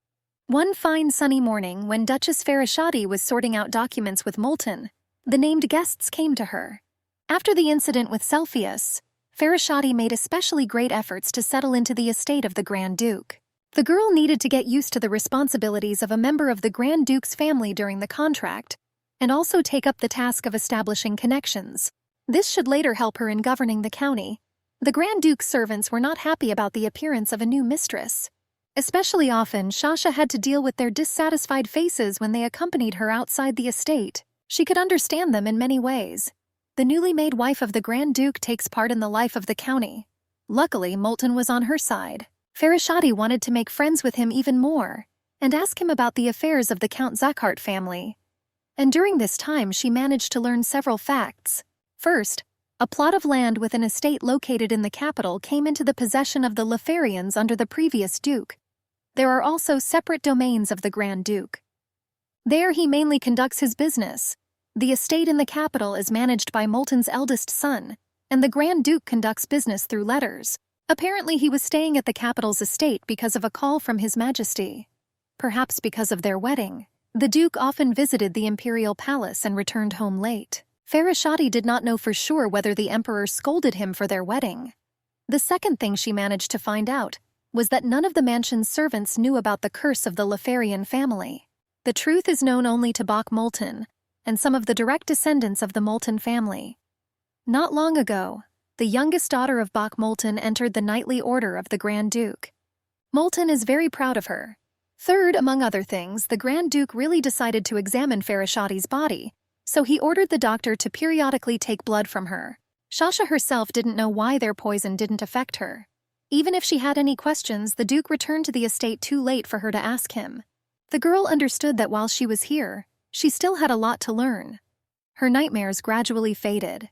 One fine sunny morning, when Duchess Farashati was sorting out documents with Moulton, the named guests came to her. After the incident with Cepheus, Farashati made especially great efforts to settle into the estate of the Grand Duke. The girl needed to get used to the responsibilities of a member of the Grand Duke's family during the contract, and also take up the task of establishing connections. This should later help her in governing the county. The Grand Duke's servants were not happy about the appearance of a new mistress. Especially often, Shasha had to deal with their dissatisfied faces when they accompanied her outside the estate. She could understand them in many ways. The newly made wife of the Grand Duke takes part in the life of the county. Luckily, Moulton was on her side. Farashati wanted to make friends with him even more, and ask him about the affairs of the Count Zakhart family. And during this time she managed to learn several facts. First, a plot of land with an estate located in the capital came into the possession of the Lefarians under the previous duke. There are also separate domains of the Grand Duke. There he mainly conducts his business. The estate in the capital is managed by Moulton's eldest son, and the Grand Duke conducts business through letters. Apparently he was staying at the capital's estate because of a call from His Majesty. Perhaps because of their wedding. The Duke often visited the imperial palace and returned home late. Farashati did not know for sure whether the emperor scolded him for their wedding. The second thing she managed to find out was that none of the mansion's servants knew about the curse of the Lefarian family. The truth is known only to Bach Moulton and some of the direct descendants of the Moulton family. Not long ago, the youngest daughter of Bach Moulton entered the knightly order of the Grand Duke. Moulton is very proud of her. Third, among other things, the Grand Duke really decided to examine Farashati's body, so he ordered the doctor to periodically take blood from her. Shasha herself didn't know why their poison didn't affect her. Even if she had any questions, the Duke returned to the estate too late for her to ask him. The girl understood that while she was here, she still had a lot to learn. Her nightmares gradually faded.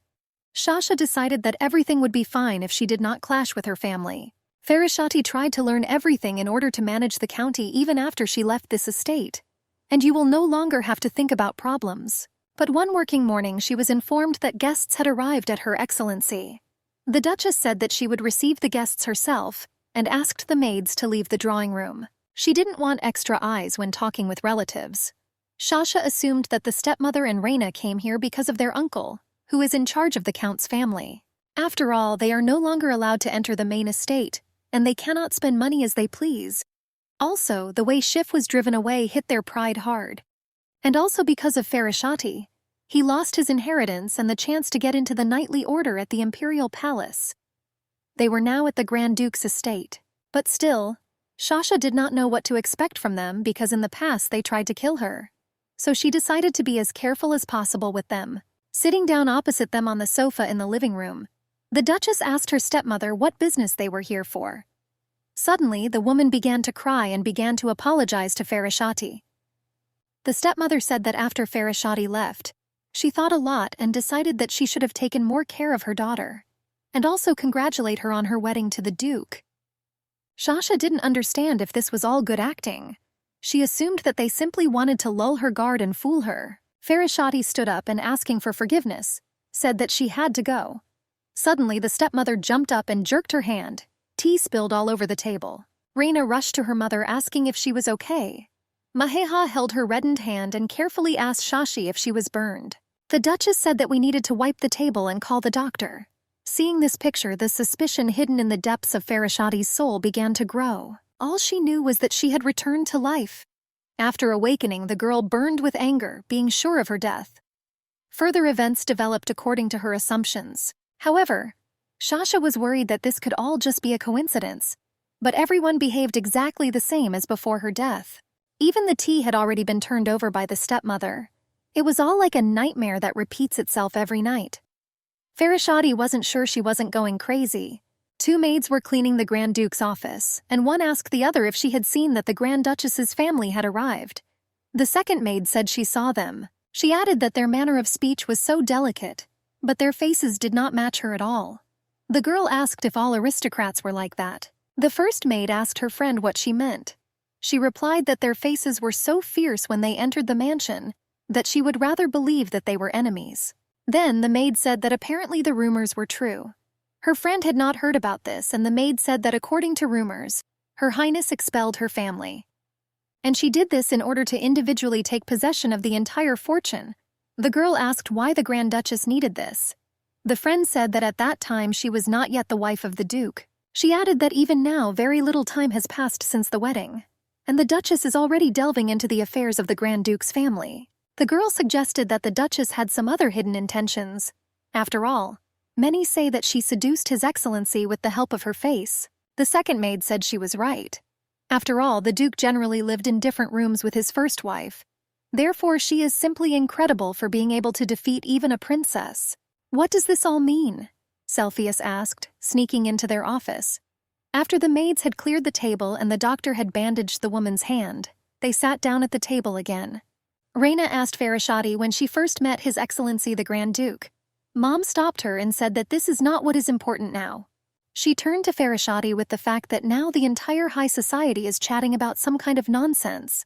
Shasha decided that everything would be fine if she did not clash with her family. Farashati tried to learn everything in order to manage the county even after she left this estate. And you will no longer have to think about problems. But one working morning she was informed that guests had arrived at Her Excellency. The Duchess said that she would receive the guests herself and asked the maids to leave the drawing room. She didn't want extra eyes when talking with relatives. Shasha assumed that the stepmother and Reina came here because of their uncle, who is in charge of the Count's family. After all, they are no longer allowed to enter the main estate, and they cannot spend money as they please. Also, the way Schiff was driven away hit their pride hard. And also because of Farashati, he lost his inheritance and the chance to get into the knightly order at the imperial palace. They were now at the Grand Duke's estate. But still, Shasha did not know what to expect from them because in the past they tried to kill her. So she decided to be as careful as possible with them. Sitting down opposite them on the sofa in the living room, the Duchess asked her stepmother what business they were here for. Suddenly, the woman began to cry and began to apologize to Farashati. The stepmother said that after Farashati left, she thought a lot and decided that she should have taken more care of her daughter, and also congratulate her on her wedding to the Duke. Shasha didn't understand if this was all good acting. She assumed that they simply wanted to lull her guard and fool her. Farashati stood up and, asking for forgiveness, said that she had to go. Suddenly, the stepmother jumped up and jerked her hand. Tea spilled all over the table. Reina rushed to her mother asking if she was okay. Maheha held her reddened hand and carefully asked Shashi if she was burned. The Duchess said that we needed to wipe the table and call the doctor. Seeing this picture, the suspicion hidden in the depths of Farashati's soul began to grow. All she knew was that she had returned to life. After awakening, the girl burned with anger, being sure of her death. Further events developed according to her assumptions. However, Shasha was worried that this could all just be a coincidence, but everyone behaved exactly the same as before her death. Even the tea had already been turned over by the stepmother. It was all like a nightmare that repeats itself every night. Farashati wasn't sure she wasn't going crazy. Two maids were cleaning the Grand Duke's office, and one asked the other if she had seen that the Grand Duchess's family had arrived. The second maid said she saw them. She added that their manner of speech was so delicate, but their faces did not match her at all. The girl asked if all aristocrats were like that. The first maid asked her friend what she meant. She replied that their faces were so fierce when they entered the mansion that she would rather believe that they were enemies. Then the maid said that apparently the rumors were true. Her friend had not heard about this, and the maid said that according to rumors, Her Highness expelled her family. And she did this in order to individually take possession of the entire fortune. The girl asked why the Grand Duchess needed this. The friend said that at that time she was not yet the wife of the Duke. She added that even now very little time has passed since the wedding, and the Duchess is already delving into the affairs of the Grand Duke's family. The girl suggested that the Duchess had some other hidden intentions. After all, many say that she seduced His Excellency with the help of her face. The second maid said she was right. After all, the Duke generally lived in different rooms with his first wife. Therefore, she is simply incredible for being able to defeat even a princess. What does this all mean? Cepheus asked, sneaking into their office. After the maids had cleared the table and the doctor had bandaged the woman's hand, they sat down at the table again. Reina asked Farashati when she first met His Excellency the Grand Duke. Mom stopped her and said that this is not what is important now. She turned to Farashati with the fact that now the entire high society is chatting about some kind of nonsense.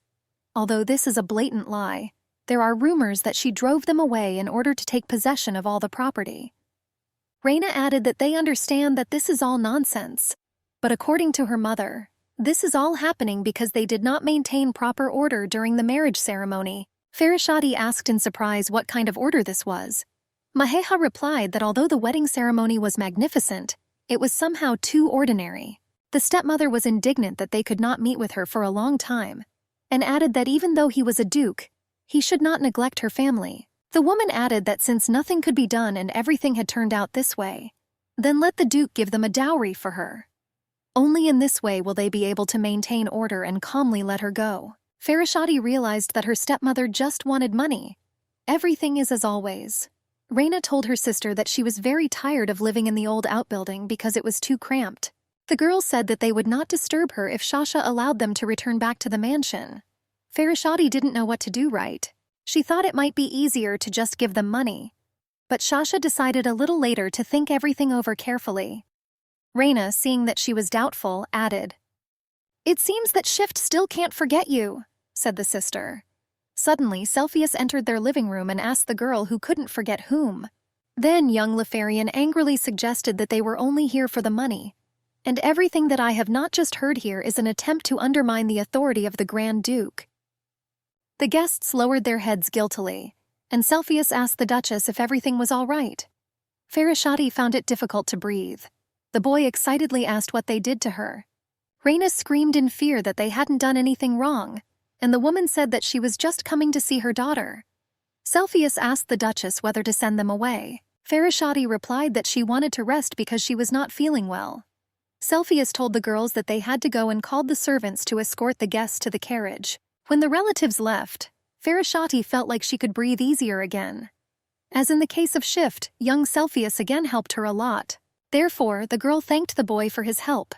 Although this is a blatant lie, there are rumors that she drove them away in order to take possession of all the property. Reina added that they understand that this is all nonsense, but according to her mother, this is all happening because they did not maintain proper order during the marriage ceremony. Farashati asked in surprise what kind of order this was. Maheha replied that although the wedding ceremony was magnificent, it was somehow too ordinary. The stepmother was indignant that they could not meet with her for a long time, and added that even though he was a duke, he should not neglect her family. The woman added that since nothing could be done and everything had turned out this way, then let the Duke give them a dowry for her. Only in this way will they be able to maintain order and calmly let her go. Farashati realized that her stepmother just wanted money. Everything is as always. Reina told her sister that she was very tired of living in the old outbuilding because it was too cramped. The girls said that they would not disturb her if Shasha allowed them to return back to the mansion. Farashati didn't know what to do right. She thought it might be easier to just give them money. But Shasha decided a little later to think everything over carefully. Reina, seeing that she was doubtful, added, "It seems that Shift still can't forget you," said the sister. Suddenly, Cepheus entered their living room and asked the girl who couldn't forget whom. Then young Lefarian angrily suggested that they were only here for the money, and everything that I have not just heard here is an attempt to undermine the authority of the Grand Duke. The guests lowered their heads guiltily, and Cepheus asked the Duchess if everything was all right. Farashati found it difficult to breathe. The boy excitedly asked what they did to her. Reina screamed in fear that they hadn't done anything wrong, and the woman said that she was just coming to see her daughter. Cepheus asked the Duchess whether to send them away. Farashati replied that she wanted to rest because she was not feeling well. Cepheus told the girls that they had to go and called the servants to escort the guests to the carriage. When the relatives left, Farashati felt like she could breathe easier again. As in the case of Shift, young Cepheus again helped her a lot. Therefore, the girl thanked the boy for his help.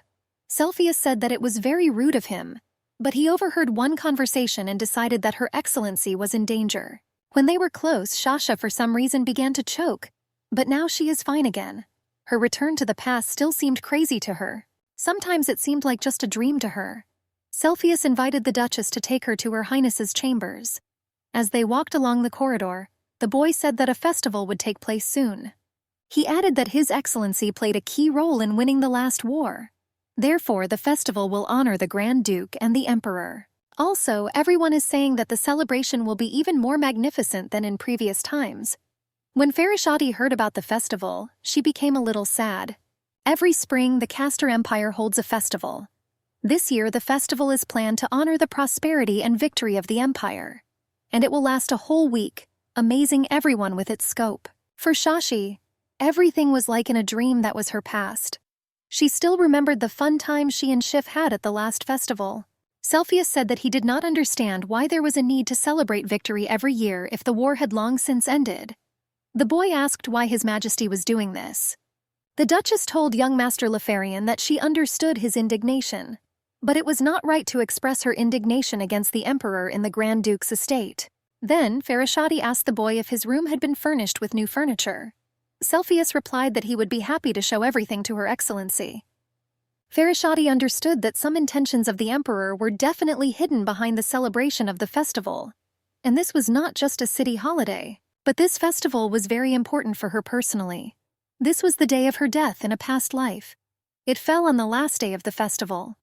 Cepheus said that it was very rude of him, but he overheard one conversation and decided that Her Excellency was in danger. When they were close, Shasha for some reason began to choke, but now she is fine again. Her return to the past still seemed crazy to her. Sometimes it seemed like just a dream to her. Cepheus invited the Duchess to take her to Her Highness's chambers. As they walked along the corridor, the boy said that a festival would take place soon. He added that His Excellency played a key role in winning the last war. Therefore, the festival will honor the Grand Duke and the Emperor. Also, everyone is saying that the celebration will be even more magnificent than in previous times. When Farashati heard about the festival, she became a little sad. Every spring, the Castor Empire holds a festival. This year, the festival is planned to honor the prosperity and victory of the empire. And it will last a whole week, amazing everyone with its scope. For Shashi, everything was like in a dream that was her past. She still remembered the fun time she and Shif had at the last festival. Cepheus said that he did not understand why there was a need to celebrate victory every year if the war had long since ended. The boy asked why His Majesty was doing this. The Duchess told young Master Lefarian that she understood his indignation, but it was not right to express her indignation against the Emperor in the Grand Duke's estate. Then, Farashati asked the boy if his room had been furnished with new furniture. Cepheus replied that he would be happy to show everything to Her Excellency. Farashati understood that some intentions of the Emperor were definitely hidden behind the celebration of the festival. And this was not just a city holiday, but this festival was very important for her personally. This was the day of her death in a past life. It fell on the last day of the festival.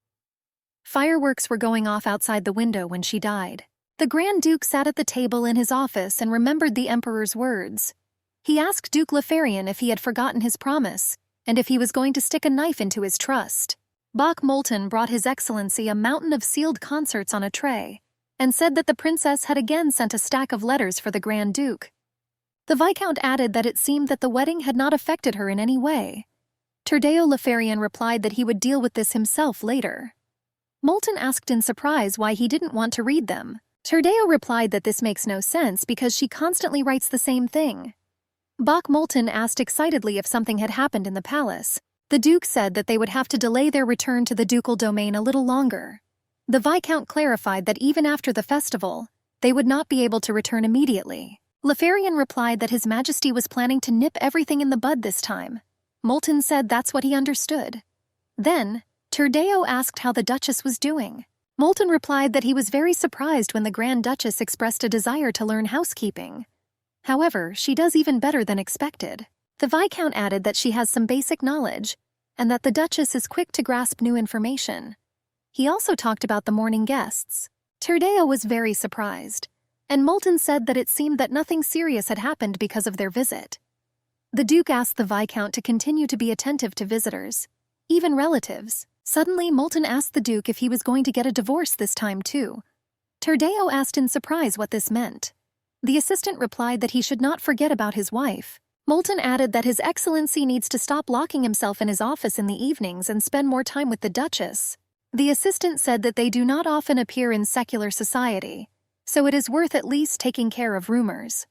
Fireworks were going off outside the window when she died. The Grand Duke sat at the table in his office and remembered the Emperor's words. He asked Duke Lefarian if he had forgotten his promise, and if he was going to stick a knife into his trust. Bach Moulton brought His Excellency a mountain of sealed concerts on a tray, and said that the princess had again sent a stack of letters for the Grand Duke. The Viscount added that it seemed that the wedding had not affected her in any way. Turdeo Lefarian replied that he would deal with this himself later. Moulton asked in surprise why he didn't want to read them. Turdeo replied that this makes no sense because she constantly writes the same thing. Bach Moulton asked excitedly if something had happened in the palace. The Duke said that they would have to delay their return to the ducal domain a little longer. The Viscount clarified that even after the festival, they would not be able to return immediately. Lefarian replied that His Majesty was planning to nip everything in the bud this time. Moulton said that's what he understood. Then, Turdeo asked how the Duchess was doing. Moulton replied that he was very surprised when the Grand Duchess expressed a desire to learn housekeeping. However, she does even better than expected. The Viscount added that she has some basic knowledge, and that the Duchess is quick to grasp new information. He also talked about the morning guests. Turdeo was very surprised, and Moulton said that it seemed that nothing serious had happened because of their visit. The Duke asked the Viscount to continue to be attentive to visitors, even relatives. Suddenly, Moulton asked the Duke if he was going to get a divorce this time too. Turdeo asked in surprise what this meant. The assistant replied that he should not forget about his wife. Moulton added that His Excellency needs to stop locking himself in his office in the evenings and spend more time with the Duchess. The assistant said that they do not often appear in secular society, so it is worth at least taking care of rumors.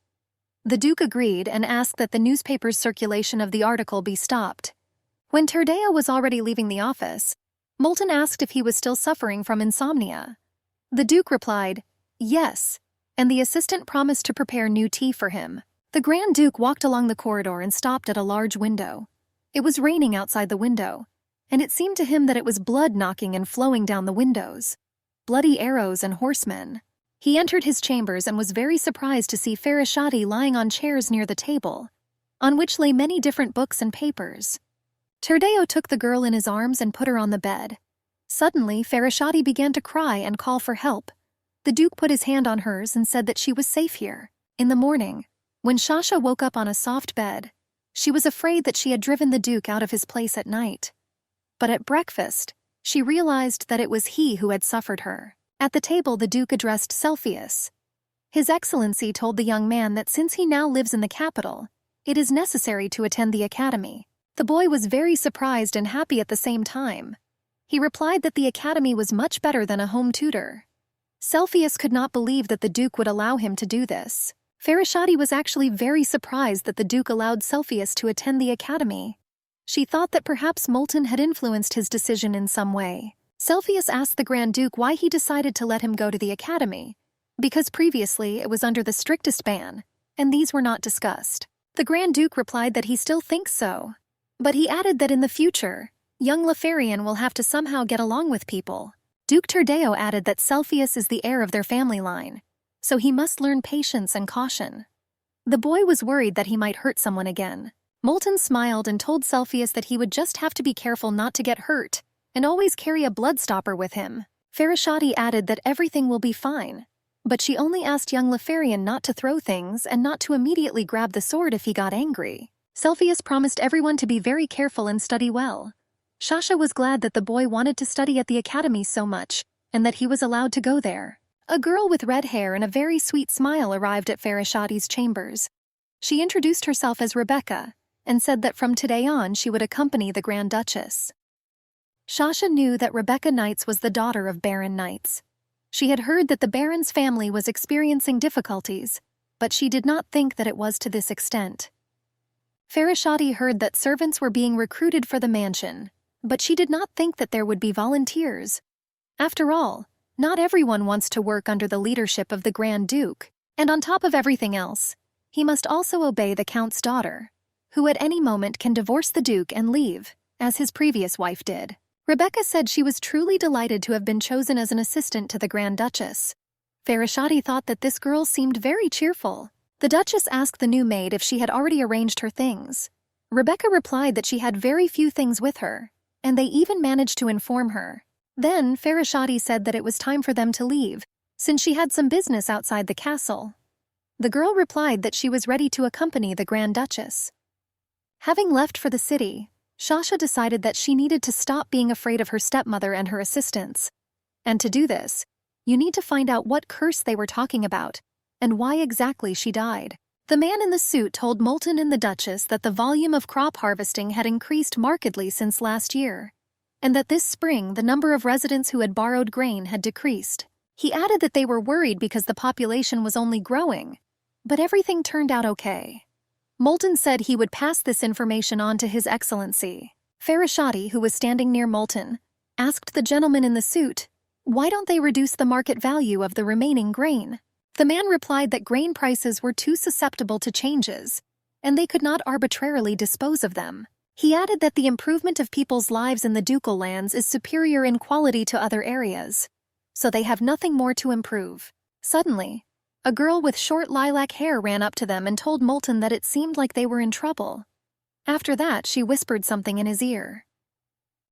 The Duke agreed and asked that the newspaper's circulation of the article be stopped. When Turdeo was already leaving the office, Moulton asked if he was still suffering from insomnia. The Duke replied, yes, and the assistant promised to prepare new tea for him. The Grand Duke walked along the corridor and stopped at a large window. It was raining outside the window, and it seemed to him that it was blood knocking and flowing down the windows. Bloody arrows and horsemen. He entered his chambers and was very surprised to see Farashati lying on chairs near the table, on which lay many different books and papers. Turdeo took the girl in his arms and put her on the bed. Suddenly, Farashati began to cry and call for help. The Duke put his hand on hers and said that she was safe here. In the morning, when Shasha woke up on a soft bed, she was afraid that she had driven the Duke out of his place at night. But at breakfast, she realized that it was he who had suffered her. At the table, the Duke addressed Cepheus. His Excellency told the young man that since he now lives in the capital, it is necessary to attend the academy. The boy was very surprised and happy at the same time. He replied that the academy was much better than a home tutor. Cepheus could not believe that the Duke would allow him to do this. Farashati was actually very surprised that the Duke allowed Cepheus to attend the academy. She thought that perhaps Moulton had influenced his decision in some way. Cepheus asked the Grand Duke why he decided to let him go to the academy, because previously it was under the strictest ban, and these were not discussed. The Grand Duke replied that he still thinks so, but he added that in the future, young Lefarian will have to somehow get along with people. Duke Turdeo added that Cepheus is the heir of their family line, so he must learn patience and caution. The boy was worried that he might hurt someone again. Moulton smiled and told Cepheus that he would just have to be careful not to get hurt, and always carry a blood stopper with him. Farashati added that everything will be fine, but she only asked young Lefarian not to throw things and not to immediately grab the sword if he got angry. Cepheus promised everyone to be very careful and study well. Shasha was glad that the boy wanted to study at the academy so much, and that he was allowed to go there. A girl with red hair and a very sweet smile arrived at Farashati's chambers. She introduced herself as Rebecca, and said that from today on she would accompany the Grand Duchess. Shasha knew that Rebecca Knights was the daughter of Baron Knights. She had heard that the Baron's family was experiencing difficulties, but she did not think that it was to this extent. Farashati heard that servants were being recruited for the mansion, but she did not think that there would be volunteers. After all, not everyone wants to work under the leadership of the Grand Duke, and on top of everything else, he must also obey the Count's daughter, who at any moment can divorce the Duke and leave, as his previous wife did. Rebecca said she was truly delighted to have been chosen as an assistant to the Grand Duchess. Farashati thought that this girl seemed very cheerful. The Duchess asked the new maid if she had already arranged her things. Rebecca replied that she had very few things with her, and they even managed to inform her. Then Farashati said that it was time for them to leave, since she had some business outside the castle. The girl replied that she was ready to accompany the Grand Duchess. Having left for the city, Shasha decided that she needed to stop being afraid of her stepmother and her assistants. And to do this, you need to find out what curse they were talking about, and why exactly she died. The man in the suit told Moulton and the Duchess that the volume of crop harvesting had increased markedly since last year, and that this spring the number of residents who had borrowed grain had decreased. He added that they were worried because the population was only growing, but everything turned out okay. Moulton said he would pass this information on to His Excellency. Farashati, who was standing near Moulton, asked the gentleman in the suit, "Why don't they reduce the market value of the remaining grain?" The man replied that grain prices were too susceptible to changes, and they could not arbitrarily dispose of them. He added that the improvement of people's lives in the ducal lands is superior in quality to other areas, so they have nothing more to improve. Suddenly, a girl with short lilac hair ran up to them and told Moulton that it seemed like they were in trouble. After that, she whispered something in his ear.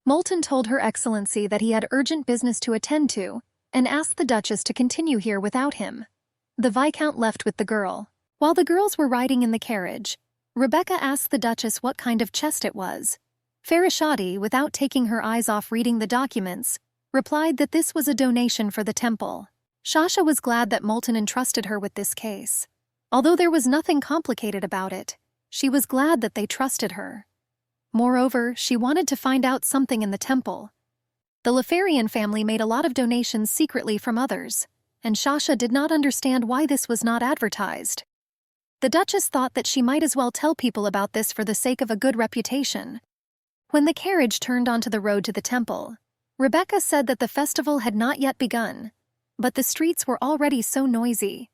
Moulton told Her Excellency that he had urgent business to attend to, and asked the Duchess to continue here without him. The Viscount left with the girl. While the girls were riding in the carriage, Rebecca asked the Duchess what kind of chest it was. Farashati, without taking her eyes off reading the documents, replied that this was a donation for the temple. Shasha was glad that Moulton entrusted her with this case. Although there was nothing complicated about it, she was glad that they trusted her. Moreover, she wanted to find out something in the temple. The Lefarian family made a lot of donations secretly from others, and Shasha did not understand why this was not advertised. The Duchess thought that she might as well tell people about this for the sake of a good reputation. When the carriage turned onto the road to the temple, Rebecca said that the festival had not yet begun, but the streets were already so noisy.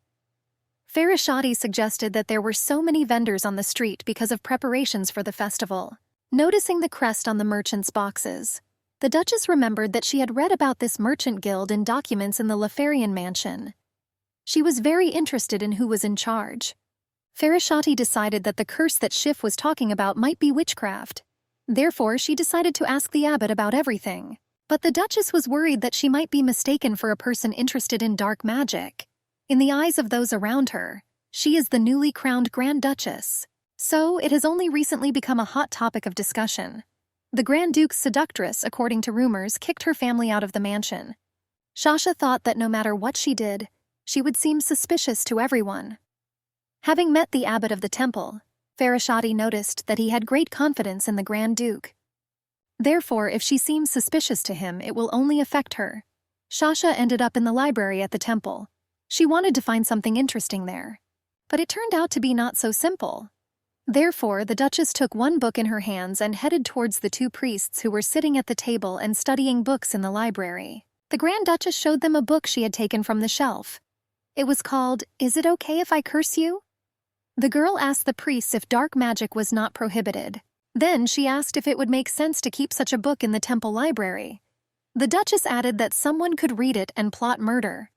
Farashati suggested that there were so many vendors on the street because of preparations for the festival. Noticing the crest on the merchants' boxes, the Duchess remembered that she had read about this merchant guild in documents in the Lefarian mansion. She was very interested in who was in charge. Farashati decided that the curse that Schiff was talking about might be witchcraft. Therefore, she decided to ask the abbot about everything. But the Duchess was worried that she might be mistaken for a person interested in dark magic. In the eyes of those around her, she is the newly crowned Grand Duchess. So, it has only recently become a hot topic of discussion. The Grand Duke's seductress, according to rumors, kicked her family out of the mansion. Shasha thought that no matter what she did, she would seem suspicious to everyone. Having met the abbot of the temple, Farashati noticed that he had great confidence in the Grand Duke. Therefore, if she seems suspicious to him, it will only affect her. Shasha ended up in the library at the temple. She wanted to find something interesting there. But it turned out to be not so simple. Therefore, the Duchess took one book in her hands and headed towards the two priests who were sitting at the table and studying books in the library. The Grand Duchess showed them a book she had taken from the shelf. It was called, "Is It Okay If I Curse You?" The girl asked the priests if dark magic was not prohibited. Then she asked if it would make sense to keep such a book in the temple library. The Duchess added that someone could read it and plot murder.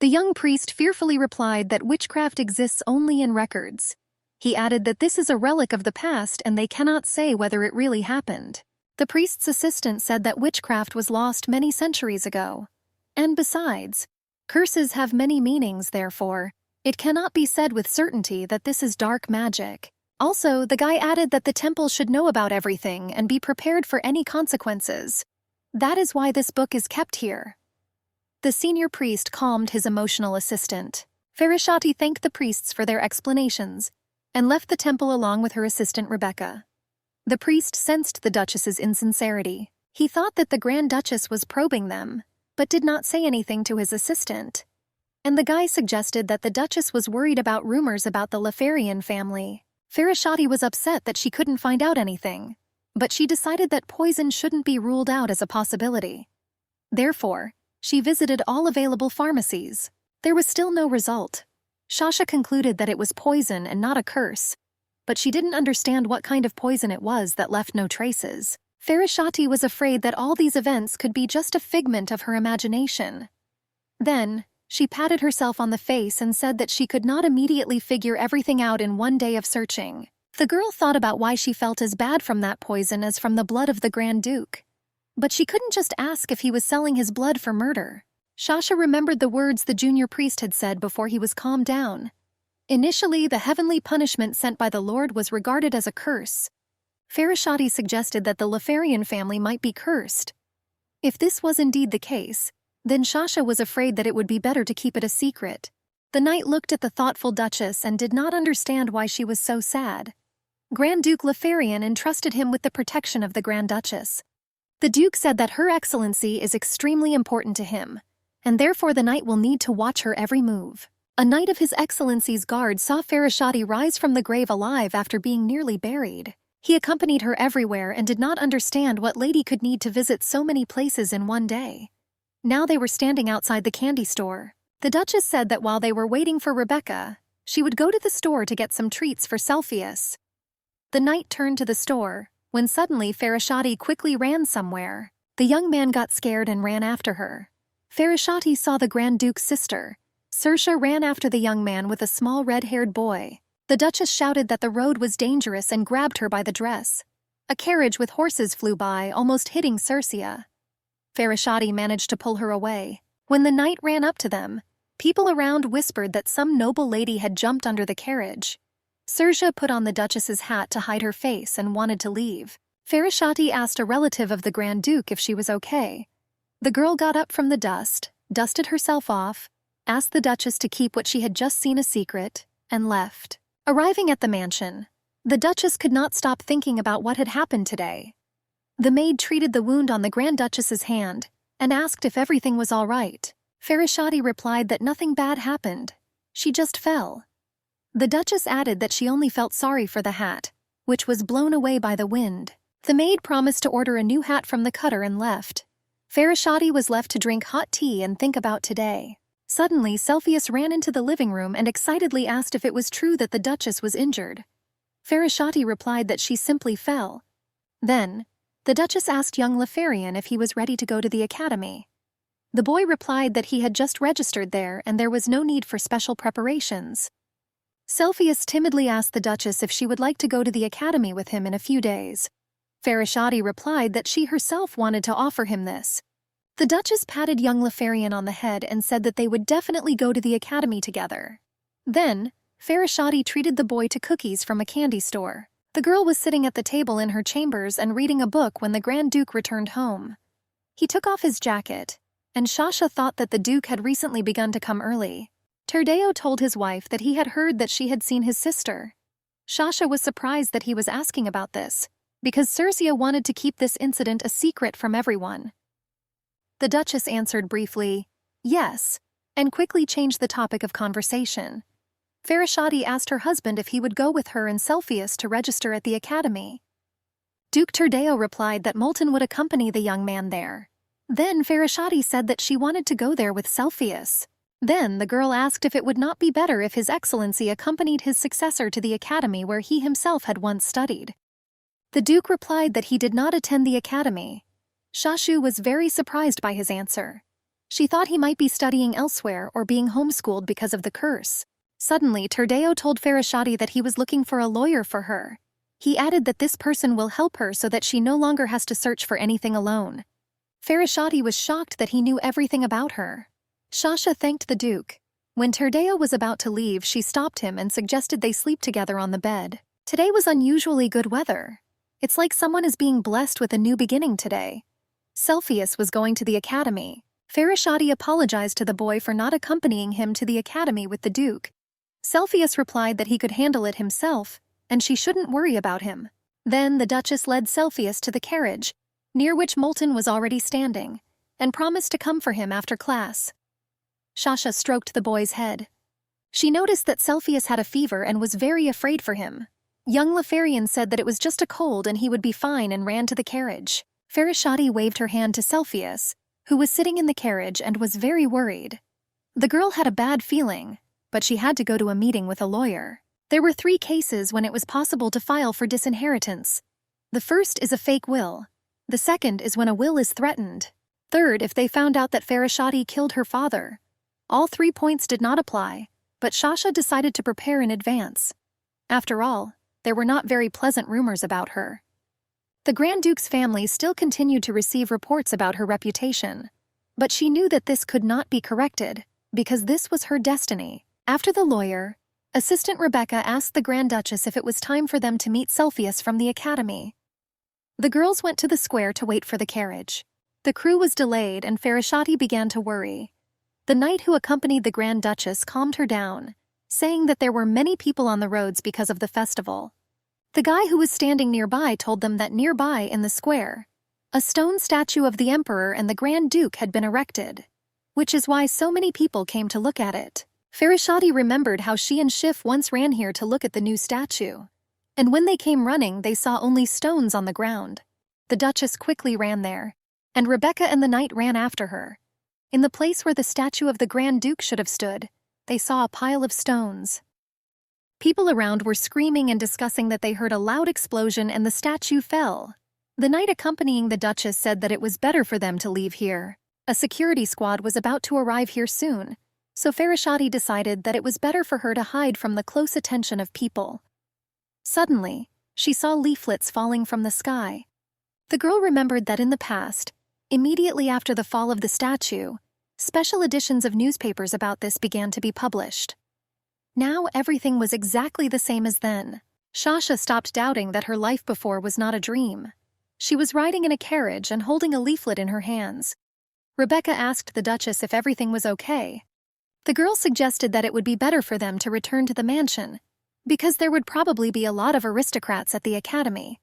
The young priest fearfully replied that witchcraft exists only in records. He added that this is a relic of the past and they cannot say whether it really happened. The priest's assistant said that witchcraft was lost many centuries ago. And besides, curses have many meanings, therefore, it cannot be said with certainty that this is dark magic. Also, the guy added that the temple should know about everything and be prepared for any consequences. That is why this book is kept here. The senior priest calmed his emotional assistant. Farashati thanked the priests for their explanations and left the temple along with her assistant Rebecca. The priest sensed the Duchess's insincerity. He thought that the Grand Duchess was probing them, but did not say anything to his assistant. And the guy suggested that the Duchess was worried about rumors about the Lefarian family. Farashati was upset that she couldn't find out anything, but she decided that poison shouldn't be ruled out as a possibility. Therefore, she visited all available pharmacies. There was still no result. Shasha concluded that it was poison and not a curse, but she didn't understand what kind of poison it was that left no traces. Farashati was afraid that all these events could be just a figment of her imagination. Then, she patted herself on the face and said that she could not immediately figure everything out in one day of searching. The girl thought about why she felt as bad from that poison as from the blood of the Grand Duke. But she couldn't just ask if he was selling his blood for murder. Shasha remembered the words the junior priest had said before he was calmed down. Initially, the heavenly punishment sent by the Lord was regarded as a curse. Farashati suggested that the Lefarian family might be cursed. If this was indeed the case, then Shasha was afraid that it would be better to keep it a secret. The knight looked at the thoughtful Duchess and did not understand why she was so sad. Grand Duke Lefarian entrusted him with the protection of the Grand Duchess. The Duke said that Her Excellency is extremely important to him, and therefore the knight will need to watch her every move. A knight of His Excellency's guard saw Farashati rise from the grave alive after being nearly buried. He accompanied her everywhere and did not understand what lady could need to visit so many places in one day. Now they were standing outside the candy store. The Duchess said that while they were waiting for Rebecca, she would go to the store to get some treats for Cepheus. The knight turned to the store, when suddenly Farashati quickly ran somewhere. The young man got scared and ran after her. Farashati saw the Grand Duke's sister. Saoirse ran after the young man with a small red-haired boy. The Duchess shouted that the road was dangerous and grabbed her by the dress. A carriage with horses flew by, almost hitting Saoirse. Farashati managed to pull her away. When the knight ran up to them, people around whispered that some noble lady had jumped under the carriage. Saoirse put on the Duchess's hat to hide her face and wanted to leave. Farashati asked a relative of the Grand Duke if she was okay. The girl got up from the dust, dusted herself off, asked the Duchess to keep what she had just seen a secret, and left. Arriving at the mansion, the Duchess could not stop thinking about what had happened today. The maid treated the wound on the Grand Duchess's hand and asked if everything was all right. Farashati replied that nothing bad happened. She just fell. The Duchess added that she only felt sorry for the hat, which was blown away by the wind. The maid promised to order a new hat from the cutter and left. Farashati was left to drink hot tea and think about today. Suddenly, Cepheus ran into the living room and excitedly asked if it was true that the Duchess was injured. Farashati replied that she simply fell. Then, the Duchess asked young Lefarian if he was ready to go to the academy. The boy replied that he had just registered there and there was no need for special preparations. Cepheus timidly asked the Duchess if she would like to go to the academy with him in a few days. Farashati replied that she herself wanted to offer him this. The Duchess patted young Lefarian on the head and said that they would definitely go to the academy together. Then, Farashati treated the boy to cookies from a candy store. The girl was sitting at the table in her chambers and reading a book when the Grand Duke returned home. He took off his jacket, and Shasha thought that the Duke had recently begun to come early. Terdeo told his wife that he had heard that she had seen his sister. Shasha was surprised that he was asking about this, because Circe wanted to keep this incident a secret from everyone. The Duchess answered briefly, yes, and quickly changed the topic of conversation. Farashati asked her husband if he would go with her and Cepheus to register at the academy. Duke Terdeo replied that Molten would accompany the young man there. Then Farashati said that she wanted to go there with Cepheus. Then the girl asked if it would not be better if His Excellency accompanied his successor to the academy where he himself had once studied. The Duke replied that he did not attend the academy. Shashu was very surprised by his answer. She thought he might be studying elsewhere or being homeschooled because of the curse. Suddenly, Terdeo told Farashati that he was looking for a lawyer for her. He added that this person will help her so that she no longer has to search for anything alone. Farashati was shocked that he knew everything about her. Shasha thanked the Duke. When Terdeo was about to leave, she stopped him and suggested they sleep together on the bed. Today was unusually good weather. It's like someone is being blessed with a new beginning today. Cepheus was going to the academy. Farashati apologized to the boy for not accompanying him to the academy with the Duke. Cepheus replied that he could handle it himself, and she shouldn't worry about him. Then the Duchess led Cepheus to the carriage, near which Moulton was already standing, and promised to come for him after class. Shasha stroked the boy's head. She noticed that Cepheus had a fever and was very afraid for him. Young Lefarian said that it was just a cold and he would be fine and ran to the carriage. Farashati waved her hand to Cepheus, who was sitting in the carriage and was very worried. The girl had a bad feeling, but she had to go to a meeting with a lawyer. There were 3 cases when it was possible to file for disinheritance. The first is a fake will. The second is when a will is threatened. Third, if they found out that Farashati killed her father. All 3 points did not apply, but Shasha decided to prepare in advance. After all, there were not very pleasant rumors about her. The Grand Duke's family still continued to receive reports about her reputation, but she knew that this could not be corrected, because this was her destiny. After the lawyer, Assistant Rebecca asked the Grand Duchess if it was time for them to meet Cepheus from the academy. The girls went to the square to wait for the carriage. The crew was delayed and Farashati began to worry. The knight who accompanied the Grand Duchess calmed her down, saying that there were many people on the roads because of the festival. The guy who was standing nearby told them that nearby in the square, a stone statue of the Emperor and the Grand Duke had been erected, which is why so many people came to look at it. Farashati remembered how she and Schiff once ran here to look at the new statue, and when they came running they saw only stones on the ground. The Duchess quickly ran there, and Rebecca and the knight ran after her. In the place where the statue of the Grand Duke should have stood, they saw a pile of stones. People around were screaming and discussing that they heard a loud explosion and the statue fell. The knight accompanying the Duchess said that it was better for them to leave here. A security squad was about to arrive here soon, so Farashati decided that it was better for her to hide from the close attention of people. Suddenly, she saw leaflets falling from the sky. The girl remembered that in the past, immediately after the fall of the statue, special editions of newspapers about this began to be published. Now everything was exactly the same as then. Shasha stopped doubting that her life before was not a dream. She was riding in a carriage and holding a leaflet in her hands. Rebecca asked the Duchess if everything was okay. The girl suggested that it would be better for them to return to the mansion, because there would probably be a lot of aristocrats at the academy.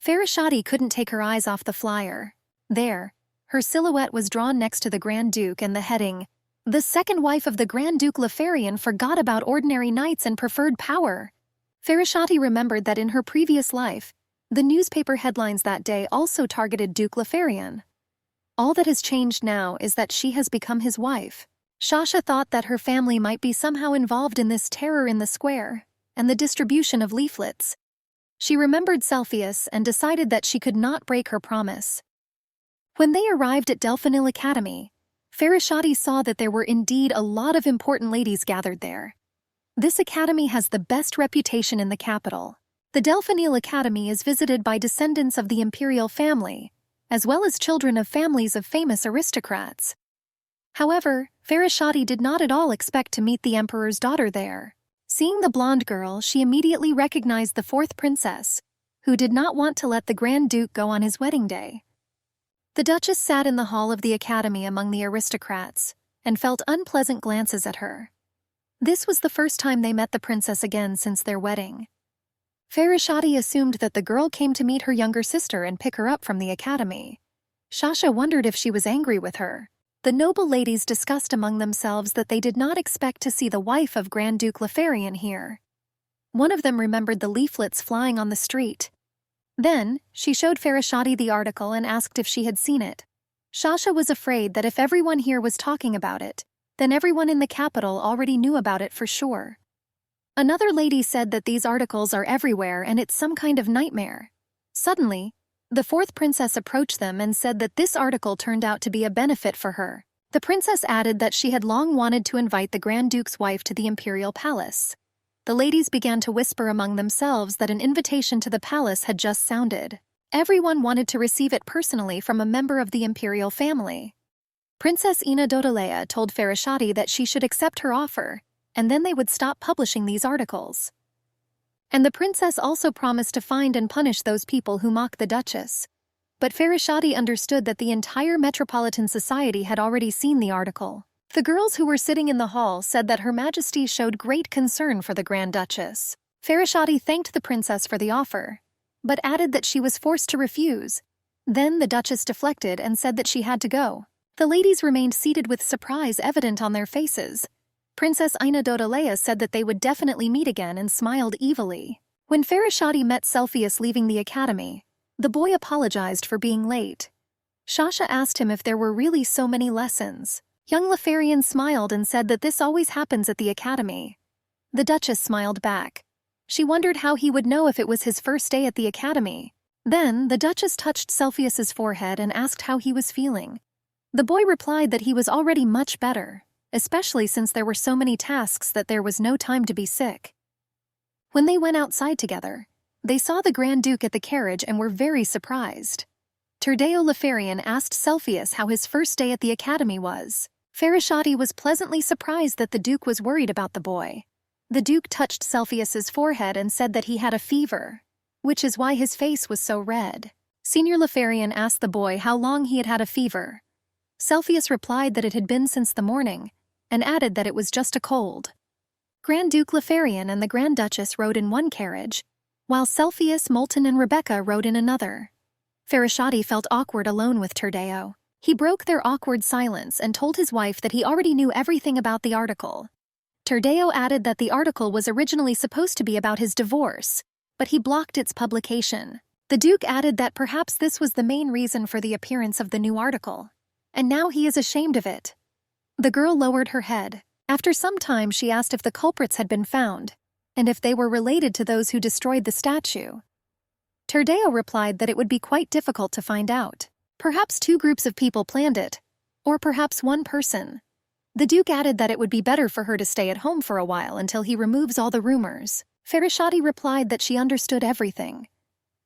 Farashati couldn't take her eyes off the flyer. There, her silhouette was drawn next to the Grand Duke and the heading, "The second wife of the Grand Duke Lefarian forgot about ordinary knights and preferred power." Farashati remembered that in her previous life, the newspaper headlines that day also targeted Duke Lefarian. All that has changed now is that she has become his wife. Shasha thought that her family might be somehow involved in this terror in the square and the distribution of leaflets. She remembered Cepheus and decided that she could not break her promise. When they arrived at Delphinil Academy, Farashati saw that there were indeed a lot of important ladies gathered there. This academy has the best reputation in the capital. The Delphinil Academy is visited by descendants of the imperial family, as well as children of families of famous aristocrats. However, Farashati did not at all expect to meet the emperor's daughter there. Seeing the blonde girl, she immediately recognized the 4th princess, who did not want to let the Grand Duke go on his wedding day. The Duchess sat in the hall of the academy among the aristocrats and felt unpleasant glances at her. This was the first time they met the princess again since their wedding. Farashati assumed that the girl came to meet her younger sister and pick her up from the academy. Shasha wondered if she was angry with her. The noble ladies discussed among themselves that they did not expect to see the wife of Grand Duke Lefarian here. One of them remembered the leaflets flying on the street. Then, she showed Farashati the article and asked if she had seen it. Shasha was afraid that if everyone here was talking about it, then everyone in the capital already knew about it for sure. Another lady said that these articles are everywhere and it's some kind of nightmare. Suddenly, the 4th princess approached them and said that this article turned out to be a benefit for her. The princess added that she had long wanted to invite the Grand Duke's wife to the imperial palace. The ladies began to whisper among themselves that an invitation to the palace had just sounded. Everyone wanted to receive it personally from a member of the imperial family. Princess Ina Dodalea told Farashati that she should accept her offer, and then they would stop publishing these articles. And the princess also promised to find and punish those people who mock the Duchess. But Farashati understood that the entire metropolitan society had already seen the article. The girls who were sitting in the hall said that Her Majesty showed great concern for the Grand Duchess. Farashati thanked the princess for the offer, but added that she was forced to refuse Then the Duchess deflected and said that she had to go. The ladies remained seated with surprise evident on their faces. Princess Ina Dodalea said that they would definitely meet again and smiled evilly. When Farashati met Cepheus leaving the academy, the boy apologized for being late. Shasha asked him if there were really so many lessons. Young Lefarian smiled and said that this always happens at the academy. The Duchess smiled back. She wondered how he would know if it was his first day at the academy. Then, the Duchess touched Cepheus's forehead and asked how he was feeling. The boy replied that he was already much better, especially since there were so many tasks that there was no time to be sick. When they went outside together, they saw the Grand Duke at the carriage and were very surprised. Turdeo Lefarian asked Cepheus how his first day at the academy was. Farashati was pleasantly surprised that the Duke was worried about the boy. The Duke touched Cepheus's forehead and said that he had a fever, which is why his face was so red. Senior Lefarian asked the boy how long he had had a fever. Cepheus replied that it had been since the morning, and added that it was just a cold. Grand Duke Lefarian and the Grand Duchess rode in one carriage, while Cepheus, Moulton, and Rebecca rode in another. Farashati felt awkward alone with Turdeo. He broke their awkward silence and told his wife that he already knew everything about the article. Turdeo added that the article was originally supposed to be about his divorce, but he blocked its publication. The Duke added that perhaps this was the main reason for the appearance of the new article, and now he is ashamed of it. The girl lowered her head. After some time, she asked if the culprits had been found, and if they were related to those who destroyed the statue. Turdeo replied that it would be quite difficult to find out. Perhaps two groups of people planned it, or perhaps one person. The Duke added that it would be better for her to stay at home for a while until he removes all the rumors. Farashati replied that she understood everything.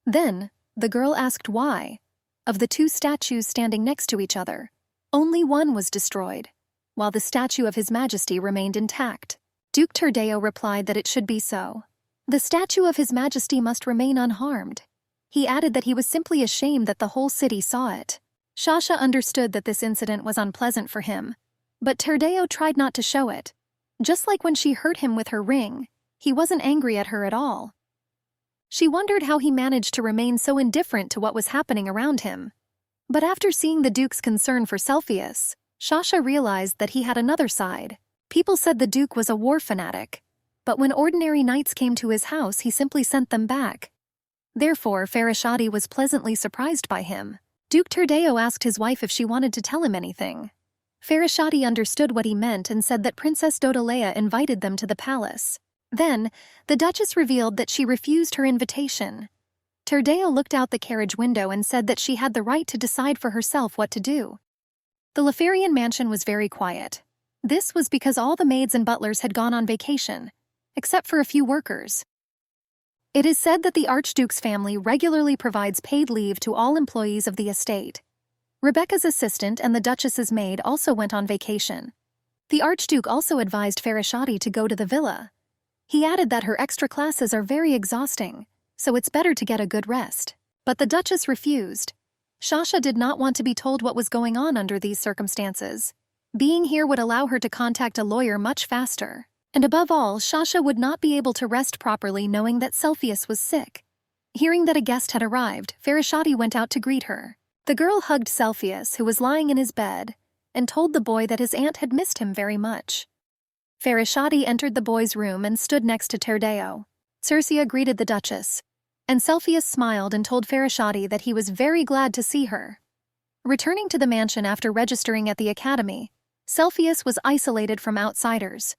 Then, the girl asked why, of the two statues standing next to each other, only one was destroyed, while the statue of His Majesty remained intact. Duke Turdeo replied that it should be so. The statue of His Majesty must remain unharmed. He added that he was simply ashamed that the whole city saw it. Shasha understood that this incident was unpleasant for him, but Turdeo tried not to show it. Just like when she hurt him with her ring, he wasn't angry at her at all. She wondered how he managed to remain so indifferent to what was happening around him. But after seeing the Duke's concern for Cepheus, Shasha realized that he had another side. People said the Duke was a war fanatic, but when ordinary knights came to his house, he simply sent them back. Therefore, Farashati was pleasantly surprised by him. Duke Turdeo asked his wife if she wanted to tell him anything. Farashati understood what he meant and said that Princess Dodalea invited them to the palace. Then, the Duchess revealed that she refused her invitation. Turdeo looked out the carriage window and said that she had the right to decide for herself what to do. The Lefarian mansion was very quiet. This was because all the maids and butlers had gone on vacation, except for a few workers. It is said that the Archduke's family regularly provides paid leave to all employees of the estate. Rebecca's assistant and the Duchess's maid also went on vacation. The Archduke also advised Farashati to go to the villa. He added that her extra classes are very exhausting, so it's better to get a good rest. But the Duchess refused. Shasha did not want to be told what was going on under these circumstances. Being here would allow her to contact a lawyer much faster. And above all, Shasha would not be able to rest properly knowing that Cepheus was sick. Hearing that a guest had arrived, Farashati went out to greet her. The girl hugged Cepheus, who was lying in his bed, and told the boy that his aunt had missed him very much. Farashati entered the boy's room and stood next to Turdeo. Circia greeted the Duchess, and Cepheus smiled and told Farashati that he was very glad to see her. Returning to the mansion after registering at the academy, Cepheus was isolated from outsiders.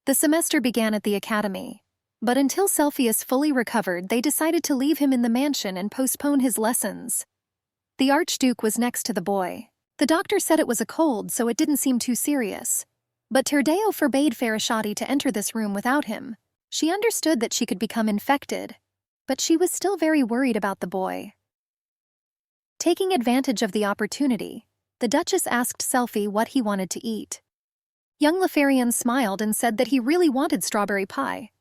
The semester began at the academy, but until Cepheus fully recovered, they decided to leave him in the mansion and postpone his lessons. The Archduke was next to the boy. The doctor said it was a cold, so it didn't seem too serious. But Turdeo forbade Farashati to enter this room without him. She understood that she could become infected, but she was still very worried about the boy. Taking advantage of the opportunity, the Duchess asked Selphie what he wanted to eat. Young Lefarian smiled and said that he really wanted strawberry pie.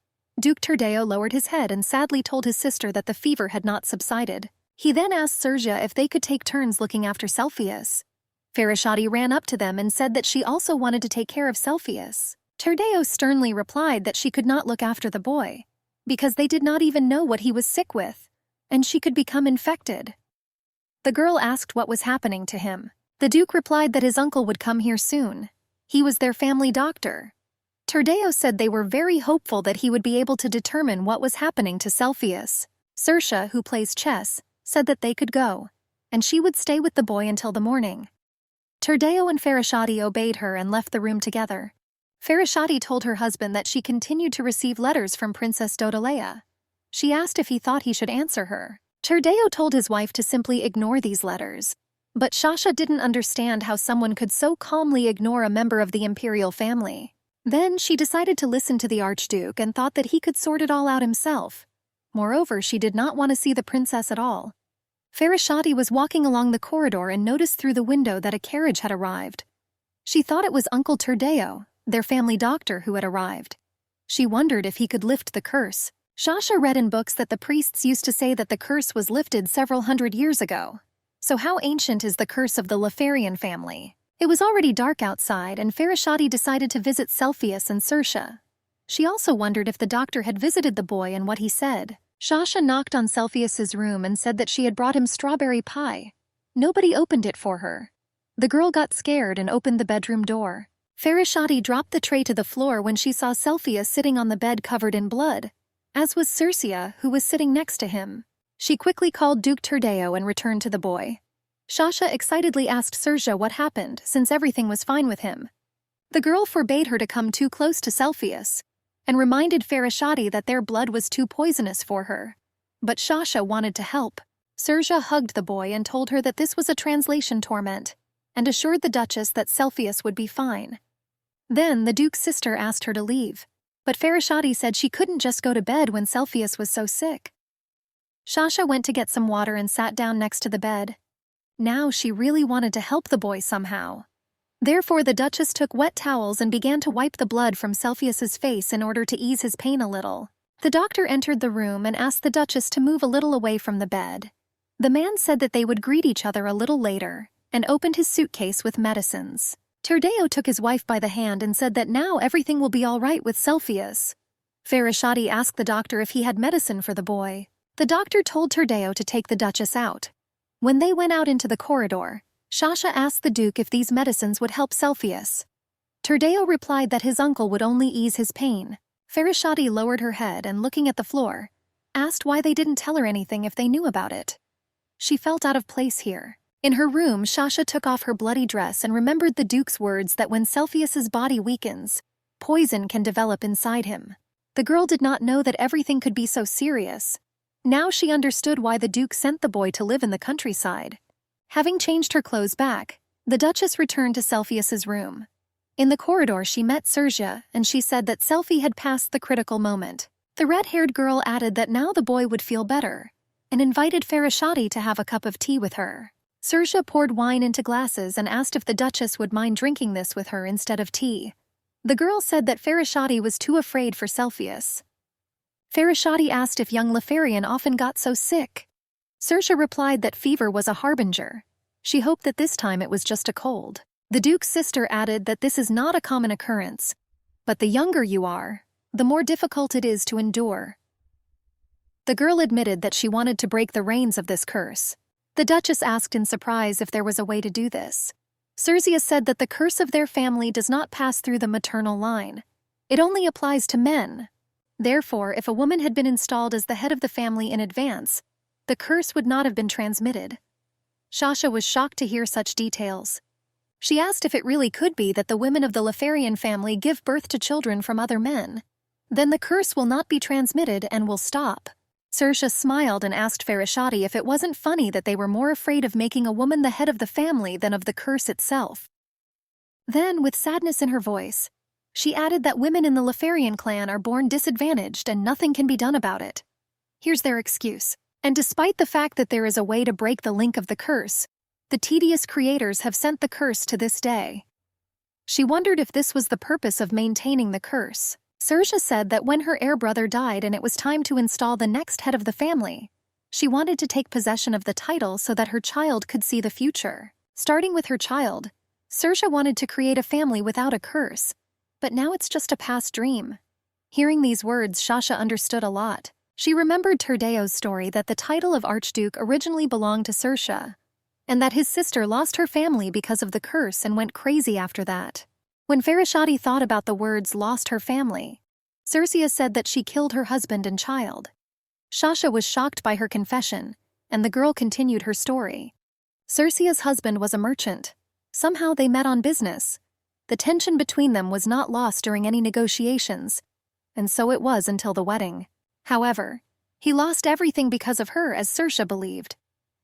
Duke Turdeo lowered his head and sadly told his sister that the fever had not subsided. He then asked Circia if they could take turns looking after Cepheus. Farashati ran up to them and said that she also wanted to take care of Cepheus. Turdeo sternly replied that she could not look after the boy, because they did not even know what he was sick with, and she could become infected. The girl asked what was happening to him. The Duke replied that his uncle would come here soon. He was their family doctor. Turdeo said they were very hopeful that he would be able to determine what was happening to Cepheus. Saoirse, who plays chess, said that they could go, and she would stay with the boy until the morning. Turdeo and Farashati obeyed her and left the room together. Farashati told her husband that she continued to receive letters from Princess Dodalea. She asked if he thought he should answer her. Turdeo told his wife to simply ignore these letters. But Shasha didn't understand how someone could so calmly ignore a member of the imperial family. Then she decided to listen to the Archduke and thought that he could sort it all out himself. Moreover, she did not want to see the princess at all. Farashati was walking along the corridor and noticed through the window that a carriage had arrived. She thought it was Uncle Turdeo, their family doctor, who had arrived. She wondered if he could lift the curse. Shasha read in books that the priests used to say that the curse was lifted several hundred years ago. So how ancient is the curse of the Lefarian family? It was already dark outside, and Farashati decided to visit Cepheus and Saoirse. She also wondered if the doctor had visited the boy and what he said. Shasha knocked on Cepheus's room and said that she had brought him strawberry pie. Nobody opened it for her. The girl got scared and opened the bedroom door. Farashati dropped the tray to the floor when she saw Cepheus sitting on the bed covered in blood, as was Circia, who was sitting next to him. She quickly called Duke Turdeo and returned to the boy. Shasha excitedly asked Saoirse what happened, since everything was fine with him. The girl forbade her to come too close to Cepheus, and reminded Farashati that their blood was too poisonous for her. But Shasha wanted to help. Saoirse hugged the boy and told her that this was a translation torment, and assured the Duchess that Cepheus would be fine. Then the Duke's sister asked her to leave, but Farashati said she couldn't just go to bed when Cepheus was so sick. Shasha went to get some water and sat down next to the bed. Now she really wanted to help the boy somehow. Therefore the Duchess took wet towels and began to wipe the blood from Cepheus's face in order to ease his pain a little. The doctor entered the room and asked the Duchess to move a little away from the bed. The man said that they would greet each other a little later, and opened his suitcase with medicines. Turdeo took his wife by the hand and said that now everything will be all right with Cepheus. Farashati asked the doctor if he had medicine for the boy. The doctor told Turdeo to take the Duchess out. When they went out into the corridor, Shasha asked the Duke if these medicines would help Cepheus. Turdeo replied that his uncle would only ease his pain. Farashati lowered her head and, looking at the floor, asked why they didn't tell her anything if they knew about it. She felt out of place here. In her room, Shasha took off her bloody dress and remembered the Duke's words that when Cepheus's body weakens, poison can develop inside him. The girl did not know that everything could be so serious. Now she understood why the Duke sent the boy to live in the countryside. Having changed her clothes back, the Duchess returned to Cepheus's room. In the corridor she met Saoirse, and she said that Selphie had passed the critical moment. The red-haired girl added that now the boy would feel better, and invited Farashati to have a cup of tea with her. Saoirse poured wine into glasses and asked if the Duchess would mind drinking this with her instead of tea. The girl said that Farashati was too afraid for Cepheus. Farashati asked if young Lefarian often got so sick. Saoirse replied that fever was a harbinger. She hoped that this time it was just a cold. The Duke's sister added that this is not a common occurrence, but the younger you are, the more difficult it is to endure. The girl admitted that she wanted to break the reins of this curse. The Duchess asked in surprise if there was a way to do this. Circia said that the curse of their family does not pass through the maternal line. It only applies to men. Therefore, if a woman had been installed as the head of the family in advance, the curse would not have been transmitted. Shasha was shocked to hear such details. She asked if it really could be that the women of the Lefarian family give birth to children from other men. Then the curse will not be transmitted and will stop. Saoirse smiled and asked Farashati if it wasn't funny that they were more afraid of making a woman the head of the family than of the curse itself. Then, with sadness in her voice, she added that women in the Lefarian clan are born disadvantaged and nothing can be done about it. Here's their excuse. And despite the fact that there is a way to break the link of the curse, the tedious creators have sent the curse to this day. She wondered if this was the purpose of maintaining the curse. Saoirse said that when her heir brother died and it was time to install the next head of the family, she wanted to take possession of the title so that her child could see the future. Starting with her child, Saoirse wanted to create a family without a curse, but now it's just a past dream. Hearing these words, Shasha understood a lot. She remembered Turdeo's story that the title of Archduke originally belonged to Saoirse, and that his sister lost her family because of the curse and went crazy after that. When Farashati thought about the words lost her family, Circia said that she killed her husband and child. Shasha was shocked by her confession, and the girl continued her story. Circea's husband was a merchant. Somehow they met on business. The tension between them was not lost during any negotiations, and so it was until the wedding. However, he lost everything because of her, as Circia believed.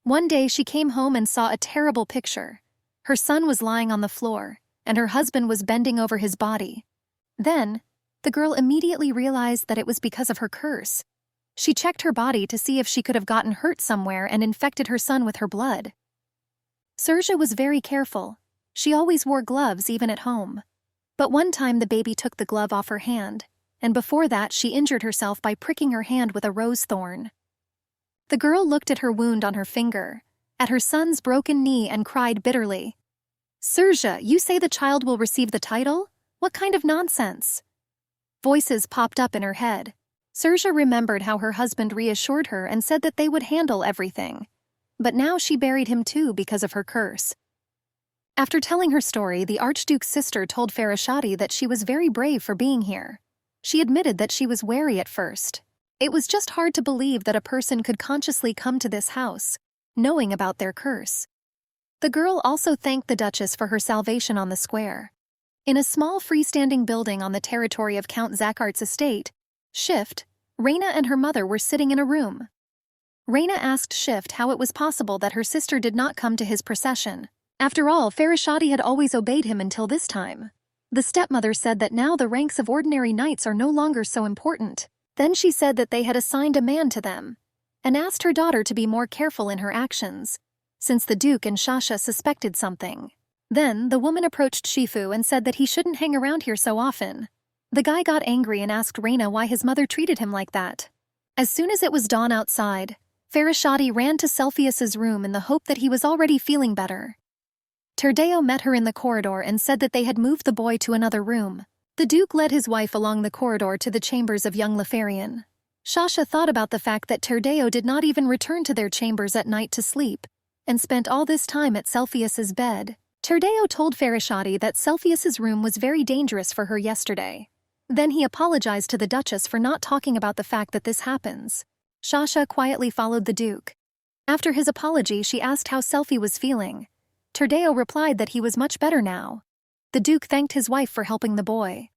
One day she came home and saw a terrible picture. Her son was lying on the floor, and her husband was bending over his body. Then, the girl immediately realized that it was because of her curse. She checked her body to see if she could have gotten hurt somewhere and infected her son with her blood. Circia was very careful. She always wore gloves even at home. But one time the baby took the glove off her hand, and before that she injured herself by pricking her hand with a rose thorn. The girl looked at her wound on her finger, at her son's broken knee, and cried bitterly. "Circia, you say the child will receive the title? What kind of nonsense?" Voices popped up in her head. Circia remembered how her husband reassured her and said that they would handle everything. But now she buried him too because of her curse. After telling her story, the Archduke's sister told Farashati that she was very brave for being here. She admitted that she was wary at first. It was just hard to believe that a person could consciously come to this house, knowing about their curse. The girl also thanked the Duchess for her salvation on the square. In a small freestanding building on the territory of Count Zakart's estate, Shift, Reina and her mother were sitting in a room. Reina asked Shift how it was possible that her sister did not come to his procession. After all, Farashati had always obeyed him until this time. The stepmother said that now the ranks of ordinary knights are no longer so important. Then she said that they had assigned a man to them, and asked her daughter to be more careful in her actions, since the Duke and Shasha suspected something. Then the woman approached Shifu and said that he shouldn't hang around here so often. The guy got angry and asked Reina why his mother treated him like that. As soon as it was dawn outside, Farashati ran to Cepheus's room in the hope that he was already feeling better. Terdeo met her in the corridor and said that they had moved the boy to another room. The Duke led his wife along the corridor to the chambers of young Lefarian. Shasha thought about the fact that Terdeo did not even return to their chambers at night to sleep, and spent all this time at Cepheus's bed. Terdeo told Farashati that Cepheus's room was very dangerous for her yesterday. Then he apologized to the Duchess for not talking about the fact that this happens. Shasha quietly followed the Duke. After his apology, she asked how Selphie was feeling. Terdeo replied that he was much better now. The Duke thanked his wife for helping the boy.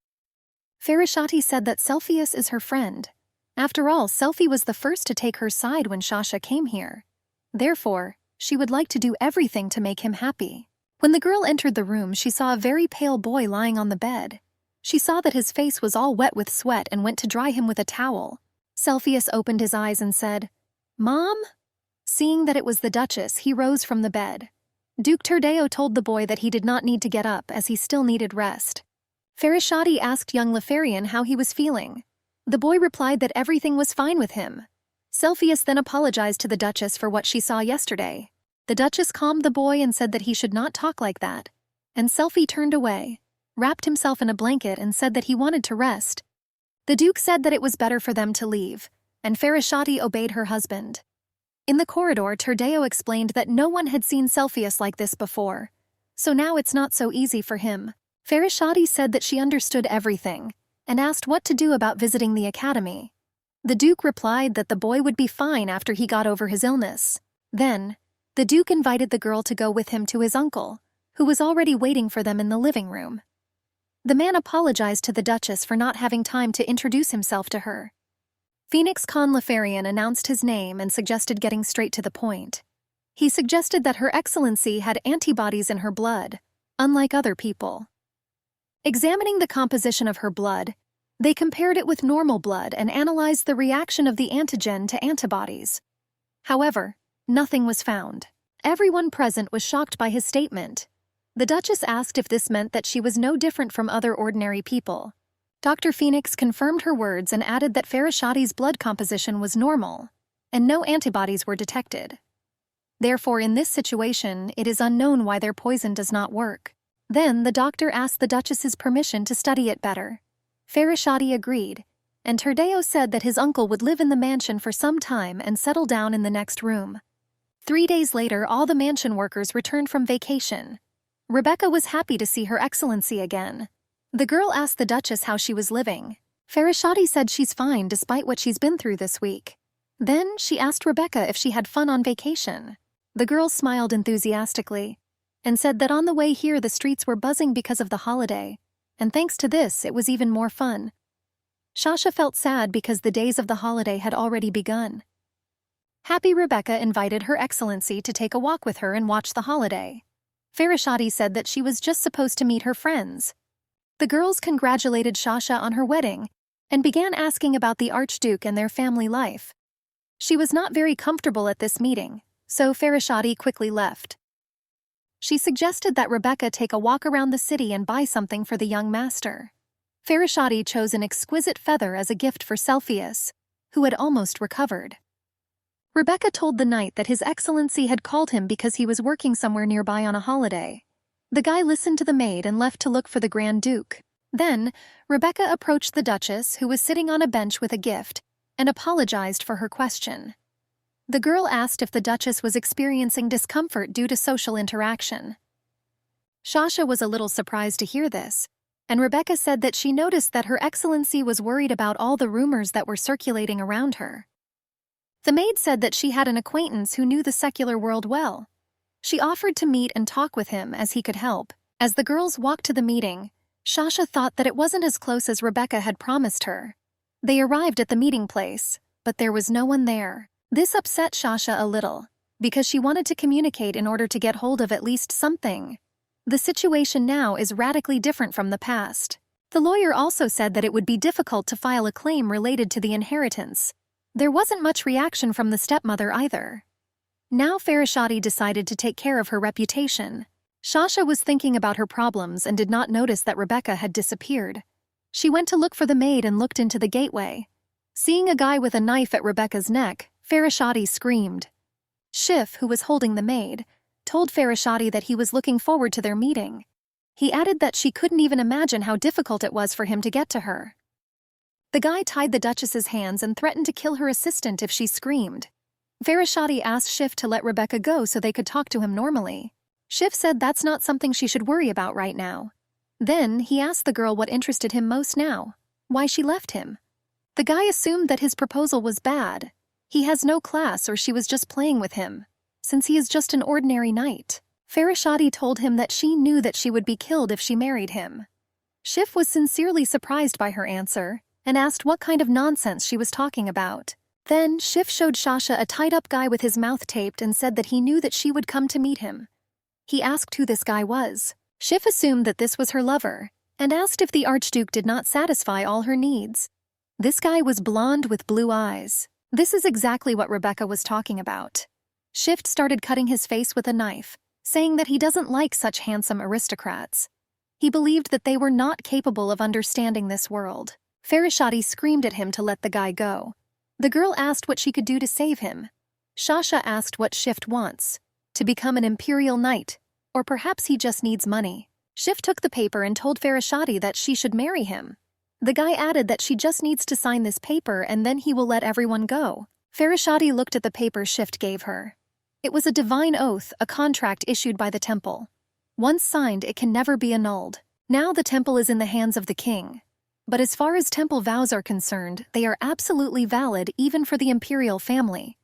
Farashati said that Cepheus is her friend. After all, Selphie was the first to take her side when Shasha came here. Therefore, she would like to do everything to make him happy. When the girl entered the room, she saw a very pale boy lying on the bed. She saw that his face was all wet with sweat and went to dry him with a towel. Cepheus opened his eyes and said, "Mom?" Seeing that it was the Duchess, he rose from the bed. Duke Terdeo told the boy that he did not need to get up as he still needed rest. Farashati asked young Lefarian how he was feeling. The boy replied that everything was fine with him. Cepheus then apologized to the Duchess for what she saw yesterday. The Duchess calmed the boy and said that he should not talk like that. And Selphie turned away, wrapped himself in a blanket and said that he wanted to rest. The Duke said that it was better for them to leave, and Farashati obeyed her husband. In the corridor, Terdeo explained that no one had seen Cepheus like this before, so now it's not so easy for him. Farashati said that she understood everything, and asked what to do about visiting the academy. The Duke replied that the boy would be fine after he got over his illness. Then, the Duke invited the girl to go with him to his uncle, who was already waiting for them in the living room. The man apologized to the Duchess for not having time to introduce himself to her. Phoenix Khan Lefarian announced his name and suggested getting straight to the point. He suggested that Her Excellency had antibodies in her blood, unlike other people. Examining the composition of her blood, they compared it with normal blood and analyzed the reaction of the antigen to antibodies. However, nothing was found. Everyone present was shocked by his statement. The Duchess asked if this meant that she was no different from other ordinary people. Dr. Phoenix confirmed her words and added that Farashati's blood composition was normal, and no antibodies were detected. Therefore, in this situation, it is unknown why their poison does not work. Then, the doctor asked the Duchess's permission to study it better. Farashati agreed, and Terdeo said that his uncle would live in the mansion for some time and settle down in the next room. 3 days later, all the mansion workers returned from vacation. Rebecca was happy to see Her Excellency again. The girl asked the Duchess how she was living. Farashati said she's fine despite what she's been through this week. Then she asked Rebecca if she had fun on vacation. The girl smiled enthusiastically and said that on the way here the streets were buzzing because of the holiday, and thanks to this it was even more fun. Shasha felt sad because the days of the holiday had already begun. Happy Rebecca invited Her Excellency to take a walk with her and watch the holiday. Farashati said that she was just supposed to meet her friends. The girls congratulated Shasha on her wedding and began asking about the Archduke and their family life. She was not very comfortable at this meeting, so Farashati quickly left. She suggested that Rebecca take a walk around the city and buy something for the young master. Farashati chose an exquisite feather as a gift for Cepheus, who had almost recovered. Rebecca told the knight that His Excellency had called him because he was working somewhere nearby on a holiday. The guy listened to the maid and left to look for the Grand Duke. Then, Rebecca approached the Duchess, who was sitting on a bench with a gift, and apologized for her question. The girl asked if the Duchess was experiencing discomfort due to social interaction. Shasha was a little surprised to hear this, and Rebecca said that she noticed that Her Excellency was worried about all the rumors that were circulating around her. The maid said that she had an acquaintance who knew the secular world well. She offered to meet and talk with him as he could help. As the girls walked to the meeting, Shasha thought that it wasn't as close as Rebecca had promised her. They arrived at the meeting place, but there was no one there. This upset Shasha a little, because she wanted to communicate in order to get hold of at least something. The situation now is radically different from the past. The lawyer also said that it would be difficult to file a claim related to the inheritance. There wasn't much reaction from the stepmother either. Now Farashati decided to take care of her reputation. Shasha was thinking about her problems and did not notice that Rebecca had disappeared. She went to look for the maid and looked into the gateway. Seeing a guy with a knife at Rebecca's neck, Farashati screamed. Schiff, who was holding the maid, told Farashati that he was looking forward to their meeting. He added that she couldn't even imagine how difficult it was for him to get to her. The guy tied the Duchess's hands and threatened to kill her assistant if she screamed. Farashati asked Schiff to let Rebecca go so they could talk to him normally. Schiff said that's not something she should worry about right now. Then he asked the girl what interested him most now, why she left him. The guy assumed that his proposal was bad. He has no class, or she was just playing with him, since he is just an ordinary knight. Farashati told him that she knew that she would be killed if she married him. Schiff was sincerely surprised by her answer and asked what kind of nonsense she was talking about. Then Schiff showed Shasha a tied-up guy with his mouth taped and said that he knew that she would come to meet him. He asked who this guy was. Schiff assumed that this was her lover and asked if the Archduke did not satisfy all her needs. This guy was blonde with blue eyes. This is exactly what Rebecca was talking about. Schiff started cutting his face with a knife, saying that he doesn't like such handsome aristocrats. He believed that they were not capable of understanding this world. Farashati screamed at him to let the guy go. The girl asked what she could do to save him. Shasha asked what Schiff wants, to become an imperial knight, or perhaps he just needs money. Schiff took the paper and told Farashati that she should marry him. The guy added that she just needs to sign this paper and then he will let everyone go. Farashati looked at the paper Schiff gave her. It was a divine oath, a contract issued by the temple. Once signed, it can never be annulled. Now the temple is in the hands of the king. But as far as temple vows are concerned, they are absolutely valid even for the imperial family.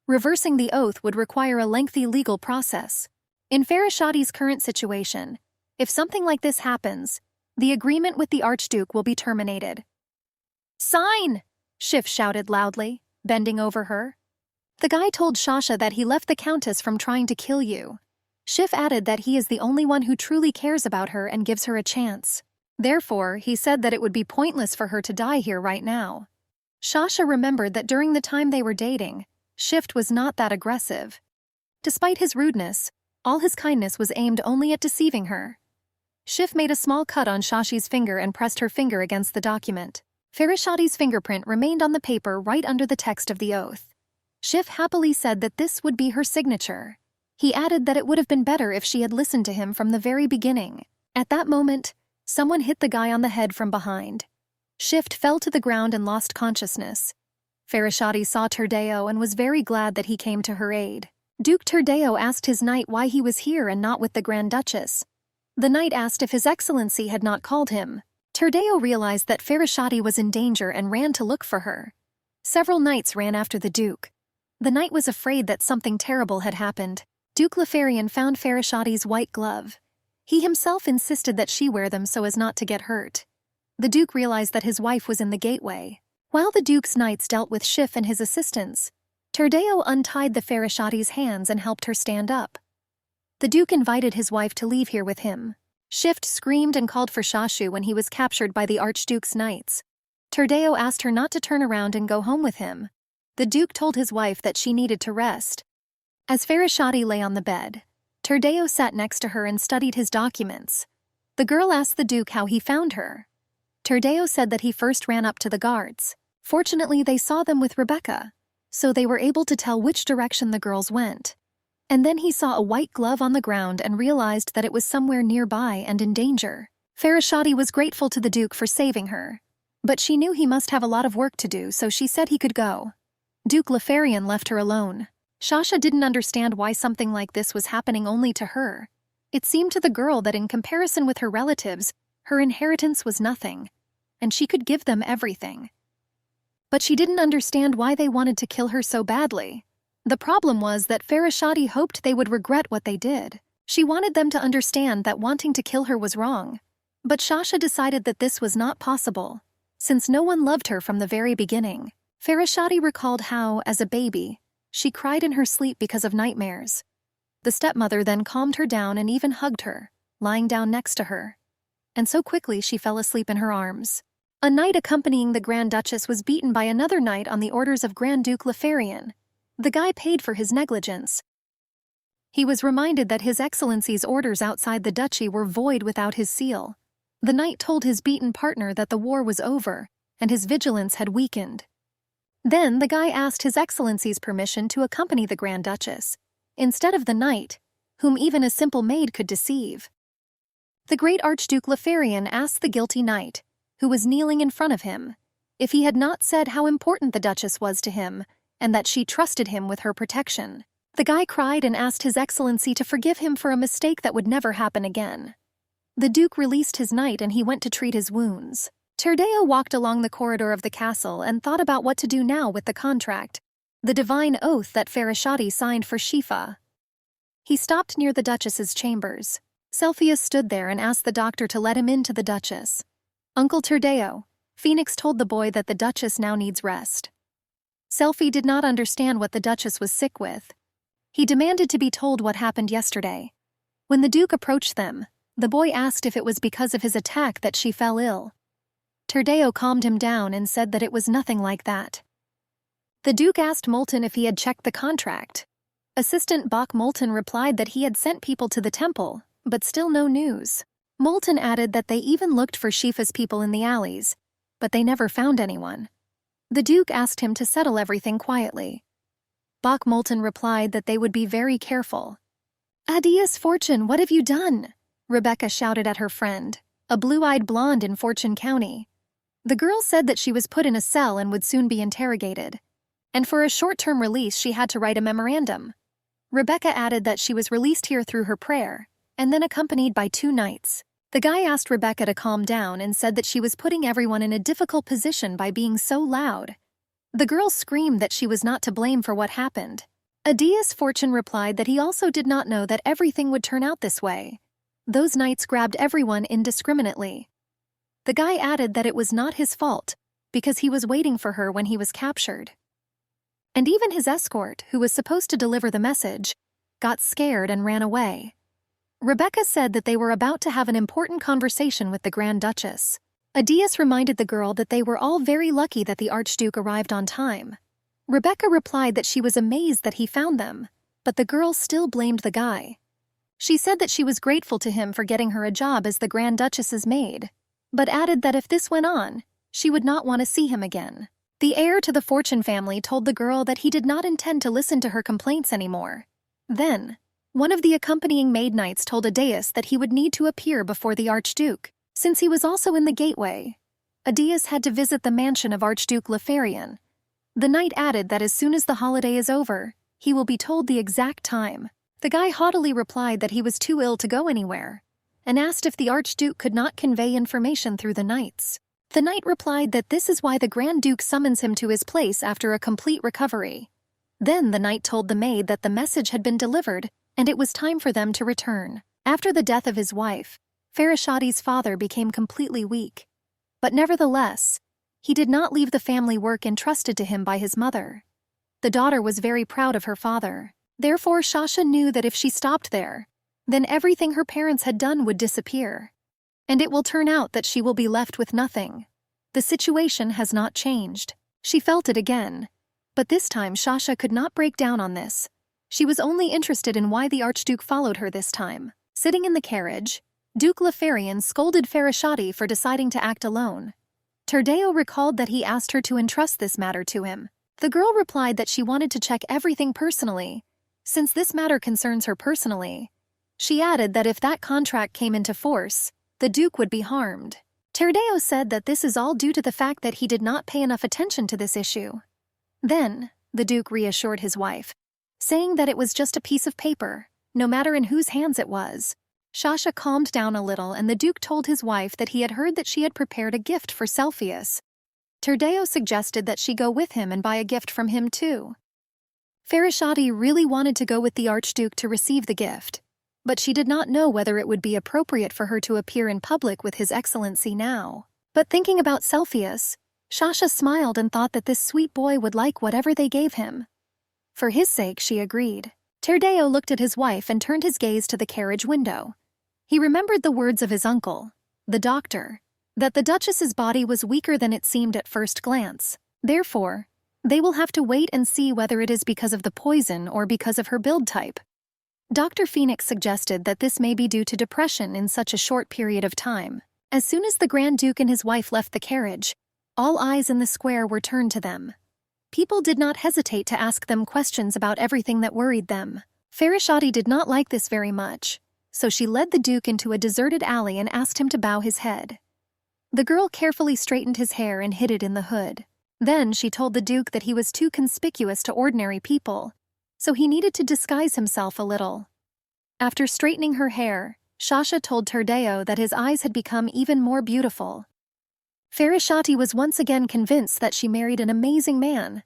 Reversing the oath would require a lengthy legal process. In Farashati's current situation, if something like this happens, the agreement with the Archduke will be terminated. "Sign!" Schiff shouted loudly, bending over her. The guy told Shasha that he left the Countess from trying to kill you. Schiff added that he is the only one who truly cares about her and gives her a chance. Therefore, he said that it would be pointless for her to die here right now. Shasha remembered that during the time they were dating, Schiff was not that aggressive. Despite his rudeness, all his kindness was aimed only at deceiving her. Schiff made a small cut on Shashi's finger and pressed her finger against the document. Farashati's fingerprint remained on the paper right under the text of the oath. Schiff happily said that this would be her signature. He added that it would have been better if she had listened to him from the very beginning. At that moment, someone hit the guy on the head from behind. Schiff fell to the ground and lost consciousness. Farashati saw Turdeo and was very glad that he came to her aid. Duke Turdeo asked his knight why he was here and not with the Grand Duchess. The knight asked if His Excellency had not called him. Turdeo realized that Farashati was in danger and ran to look for her. Several knights ran after the Duke. The knight was afraid that something terrible had happened. Duke Lefarian found Farashati's white glove. He himself insisted that she wear them so as not to get hurt. The Duke realized that his wife was in the gateway. While the Duke's knights dealt with Schiff and his assistants, Turdeo untied the Farashati's hands and helped her stand up. The Duke invited his wife to leave here with him. Schiff screamed and called for Shashu when he was captured by the Archduke's knights. Turdeo asked her not to turn around and go home with him. The Duke told his wife that she needed to rest. As Farashati lay on the bed, Turdeo sat next to her and studied his documents. The girl asked the Duke how he found her. Turdeo said that he first ran up to the guards. Fortunately, they saw them with Rebecca, so they were able to tell which direction the girls went. And then he saw a white glove on the ground and realized that it was somewhere nearby and in danger. Farashati was grateful to the Duke for saving her, but she knew he must have a lot of work to do, so she said he could go. Duke Lefarian left her alone. Shasha didn't understand why something like this was happening only to her. It seemed to the girl that in comparison with her relatives, her inheritance was nothing, and she could give them everything. But she didn't understand why they wanted to kill her so badly. The problem was that Farashati hoped they would regret what they did. She wanted them to understand that wanting to kill her was wrong. But Shasha decided that this was not possible, since no one loved her from the very beginning. Farashati recalled how, as a baby, she cried in her sleep because of nightmares. The stepmother then calmed her down and even hugged her, lying down next to her. And so quickly she fell asleep in her arms. A knight accompanying the Grand Duchess was beaten by another knight on the orders of Grand Duke Lefarian. The guy paid for his negligence. He was reminded that His Excellency's orders outside the duchy were void without his seal. The knight told his beaten partner that the war was over, and his vigilance had weakened. Then the guy asked His Excellency's permission to accompany the Grand Duchess, instead of the knight, whom even a simple maid could deceive. The great Archduke Lefarian asked the guilty knight, who was kneeling in front of him, if he had not said how important the Duchess was to him, and that she trusted him with her protection. The guy cried and asked His Excellency to forgive him for a mistake that would never happen again. The Duke released his knight and he went to treat his wounds. Turdeo walked along the corridor of the castle and thought about what to do now with the contract, the divine oath that Farashati signed for Shifa. He stopped near the Duchess's chambers. Cepheus stood there and asked the doctor to let him into the Duchess. Uncle Turdeo, Phoenix told the boy that the Duchess now needs rest. Selphie did not understand what the Duchess was sick with. He demanded to be told what happened yesterday. When the Duke approached them, the boy asked if it was because of his attack that she fell ill. Turdeo calmed him down and said that it was nothing like that. The Duke asked Moulton if he had checked the contract. Assistant Bach Moulton replied that he had sent people to the temple, but still no news. Moulton added that they even looked for Shifa's people in the alleys, but they never found anyone. The Duke asked him to settle everything quietly. Bach Moulton replied that they would be very careful. "Adias, Fortune, what have you done?" Rebecca shouted at her friend, a blue-eyed blonde in Fortune County. The girl said that she was put in a cell and would soon be interrogated, and for a short-term release she had to write a memorandum. Rebecca added that she was released here through her prayer, and then accompanied by 2 knights. The guy asked Rebecca to calm down and said that she was putting everyone in a difficult position by being so loud. The girl screamed that she was not to blame for what happened. Adias Fortune replied that he also did not know that everything would turn out this way. Those knights grabbed everyone indiscriminately. The guy added that it was not his fault, because he was waiting for her when he was captured. And even his escort, who was supposed to deliver the message, got scared and ran away. Rebecca said that they were about to have an important conversation with the Grand Duchess. Adias reminded the girl that they were all very lucky that the Archduke arrived on time. Rebecca replied that she was amazed that he found them, but the girl still blamed the guy. She said that she was grateful to him for getting her a job as the Grand Duchess's maid, but added that if this went on, she would not want to see him again. The heir to the Fortune family told the girl that he did not intend to listen to her complaints anymore. Then, one of the accompanying maid knights told Adias that he would need to appear before the Archduke, since he was also in the gateway. Adias had to visit the mansion of Archduke Lefarian. The knight added that as soon as the holiday is over, He will be told the exact time. The guy haughtily replied that he was too ill to go anywhere, and asked if the Archduke could not convey information through the knights. The knight replied that this is why the Grand Duke summons him to his place after a complete recovery. Then the knight told the maid that the message had been delivered, and it was time for them to return. After the death of his wife, Farashadi's father became completely weak. But nevertheless, he did not leave the family work entrusted to him by his mother. The daughter was very proud of her father. Therefore, Sasha knew that if she stopped there, then everything her parents had done would disappear. And it will turn out that she will be left with nothing. The situation has not changed. She felt it again. But this time Sasha could not break down on this. She was only interested in why the Archduke followed her this time. Sitting in the carriage, Duke Lefarian scolded Farashadi for deciding to act alone. Turdeo recalled that he asked her to entrust this matter to him. The girl replied that she wanted to check everything personally, since this matter concerns her personally. She added that if that contract came into force, the Duke would be harmed. Turdeo said that this is all due to the fact that he did not pay enough attention to this issue. Then, the Duke reassured his wife, saying that it was just a piece of paper, no matter in whose hands it was. Sasha calmed down a little, and the Duke told his wife that he had heard that she had prepared a gift for Celsius. Turdeo suggested that she go with him and buy a gift from him too. Farashadi really wanted to go with the Archduke to receive the gift, but she did not know whether it would be appropriate for her to appear in public with His Excellency now. But thinking about Celsius, Sasha smiled and thought that this sweet boy would like whatever they gave him. For his sake, she agreed. Turdeo looked at his wife and turned his gaze to the carriage window. He remembered the words of his uncle, the doctor, that the Duchess's body was weaker than it seemed at first glance. Therefore, they will have to wait and see whether it is because of the poison or because of her build type. Dr. Phoenix suggested that this may be due to depression in such a short period of time. As soon as the Grand Duke and his wife left the carriage, all eyes in the square were turned to them. People did not hesitate to ask them questions about everything that worried them. Farashadi did not like this very much, so she led the Duke into a deserted alley and asked him to bow his head. The girl carefully straightened his hair and hid it in the hood. Then she told the Duke that he was too conspicuous to ordinary people, so he needed to disguise himself a little. After straightening her hair, Sasha told Turdeo that his eyes had become even more beautiful. Farashati was once again convinced that she married an amazing man.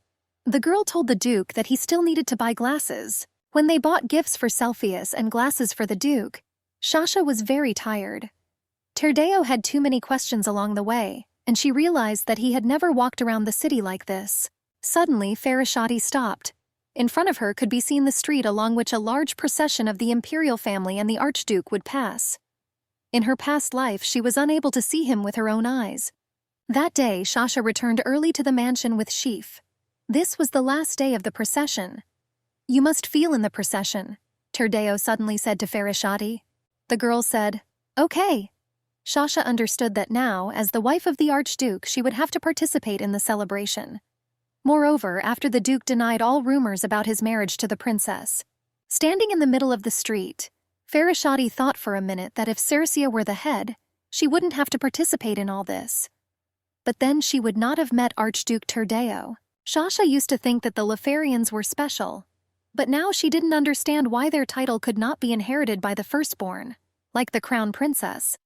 The girl told the Duke that he still needed to buy glasses. When they bought gifts for Celsius and glasses for the Duke, Sasha was very tired. Turdeo had too many questions along the way, and she realized that he had never walked around the city like this. Suddenly, Farashati stopped. In front of her could be seen the street along which a large procession of the imperial family and the Archduke would pass. In her past life, she was unable to see him with her own eyes. That day, Sasha returned early to the mansion with Sheaf. This was the last day of the procession. "You must feel in the procession," Turdeo suddenly said to Farashati. The girl said, "Okay." Sasha understood that now, as the wife of the Archduke, she would have to participate in the celebration. Moreover, after the Duke denied all rumors about his marriage to the princess. Standing in the middle of the street, Farashati thought for a minute that if Cercia were the head, she wouldn't have to participate in all this. But then she would not have met Archduke Turdeo. Sasha used to think that the Lefarians were special, but now she didn't understand why their title could not be inherited by the firstborn, like the crown princess.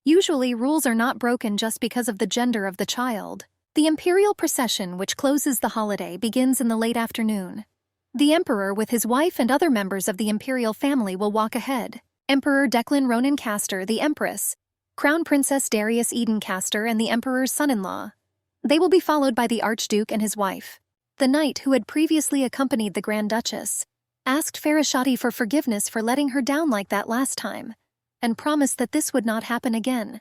Usually, rules are not broken just because of the gender of the child. The imperial procession, which closes the holiday, begins in the late afternoon. The emperor with his wife and other members of the imperial family will walk ahead. Emperor Declan Ronan Castor, the empress, Crown Princess Darius Eden Castor, and the emperor's son-in-law. They will be followed by the Archduke and his wife. The knight, who had previously accompanied the Grand Duchess, asked Farashati for forgiveness for letting her down like that last time, and promised that this would not happen again.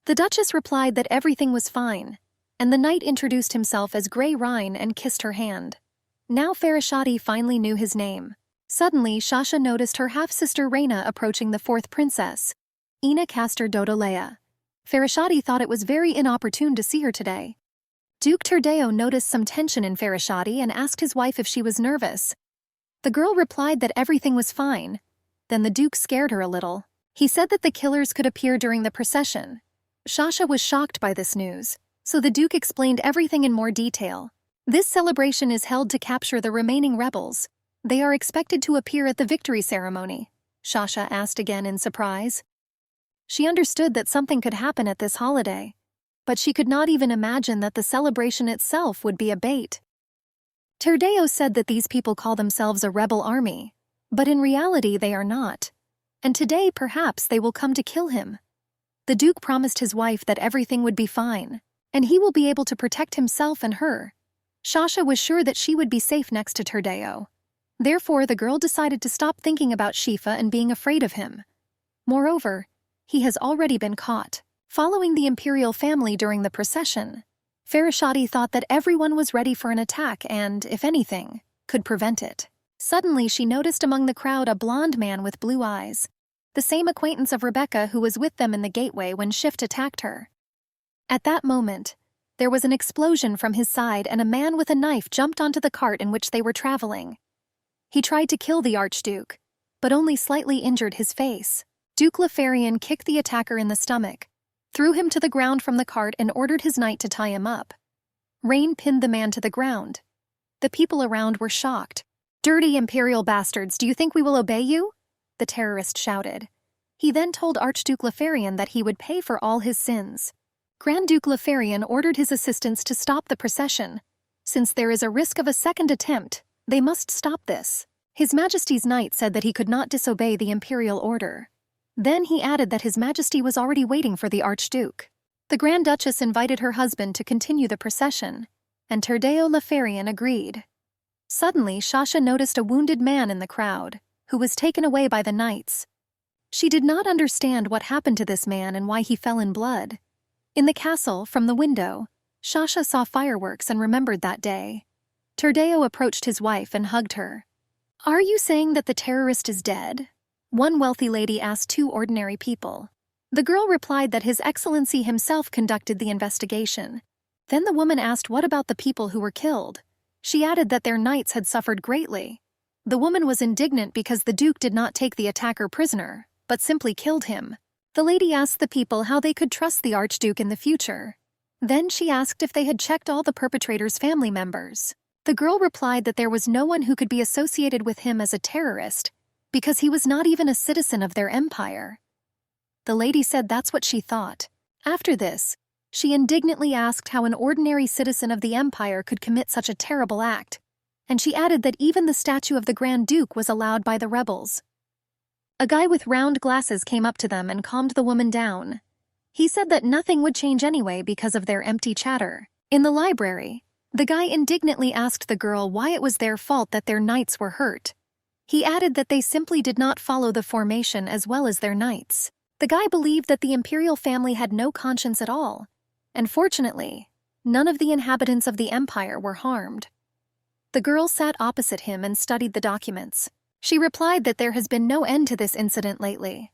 The Duchess replied that everything was fine, and the knight introduced himself as Grey Rhine and kissed her hand. Now Farashati finally knew his name. Suddenly, Sasha noticed her half-sister Reina approaching the fourth princess, Ina Castor Dodolea. Farashati thought it was very inopportune to see her today. Duke Turdeo noticed some tension in Farashati and asked his wife if she was nervous. The girl replied that everything was fine. Then the Duke scared her a little. He said that the killers could appear during the procession. Sasha was shocked by this news, so the Duke explained everything in more detail. This celebration is held to capture the remaining rebels. They are expected to appear at the victory ceremony, Shasha asked again in surprise. She understood that something could happen at this holiday, but she could not even imagine that the celebration itself would be a bait. Terdeo said that these people call themselves a rebel army, but in reality they are not, and today perhaps they will come to kill him. The Duke promised his wife that everything would be fine, and he will be able to protect himself and her. Shasha was sure that she would be safe next to Terdeo. Therefore, the girl decided to stop thinking about Shifa and being afraid of him. Moreover, he has already been caught. Following the imperial family during the procession, Farashati thought that everyone was ready for an attack and, if anything, could prevent it. Suddenly, she noticed among the crowd a blonde man with blue eyes, the same acquaintance of Rebecca who was with them in the gateway when Shift attacked her. At that moment, there was an explosion from his side and a man with a knife jumped onto the cart in which they were traveling. He tried to kill the Archduke, but only slightly injured his face. Duke Lefarian kicked the attacker in the stomach, threw him to the ground from the cart and ordered his knight to tie him up. Rain pinned the man to the ground. The people around were shocked. "Dirty imperial bastards, do you think we will obey you?" the terrorist shouted. He then told Archduke Lefarian that he would pay for all his sins. Grand Duke Lefarian ordered his assistants to stop the procession. Since there is a risk of a second attempt, they must stop this. His Majesty's knight said that he could not disobey the imperial order. Then he added that His Majesty was already waiting for the Archduke. The Grand Duchess invited her husband to continue the procession, and Terdeo Lefarian agreed. Suddenly, Shasha noticed a wounded man in the crowd, who was taken away by the knights. She did not understand what happened to this man and why he fell in blood. In the castle, from the window, Shasha saw fireworks and remembered that day. Terdeo approached his wife and hugged her. "Are you saying that the terrorist is dead?" one wealthy lady asked two ordinary people. The girl replied that His Excellency himself conducted the investigation. Then the woman asked what about the people who were killed. She added that their knights had suffered greatly. The woman was indignant because the Duke did not take the attacker prisoner, but simply killed him. The lady asked the people how they could trust the Archduke in the future. Then she asked if they had checked all the perpetrators' family members. The girl replied that there was no one who could be associated with him as a terrorist, because he was not even a citizen of their empire. The lady said that's what she thought. After this, she indignantly asked how an ordinary citizen of the empire could commit such a terrible act, and she added that even the statue of the Grand Duke was allowed by the rebels. A guy with round glasses came up to them and calmed the woman down. He said that nothing would change anyway because of their empty chatter. In the library, the guy indignantly asked the girl why it was their fault that their knights were hurt. He added that they simply did not follow the formation as well as their knights. The guy believed that the imperial family had no conscience at all, and fortunately, none of the inhabitants of the empire were harmed. The girl sat opposite him and studied the documents. She replied that there has been no end to this incident lately.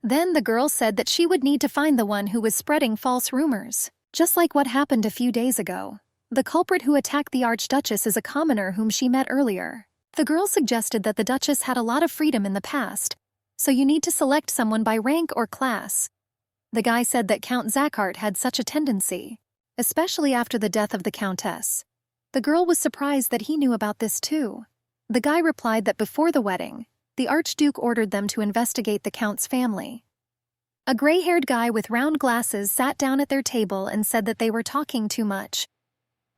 Then the girl said that she would need to find the one who was spreading false rumors. Just like what happened a few days ago, the culprit who attacked the Archduchess is a commoner whom she met earlier. The girl suggested that the Duchess had a lot of freedom in the past, so you need to select someone by rank or class. The guy said that Count Zakhart had such a tendency, especially after the death of the Countess. The girl was surprised that he knew about this too. The guy replied that before the wedding, the Archduke ordered them to investigate the Count's family. A gray-haired guy with round glasses sat down at their table and said that they were talking too much.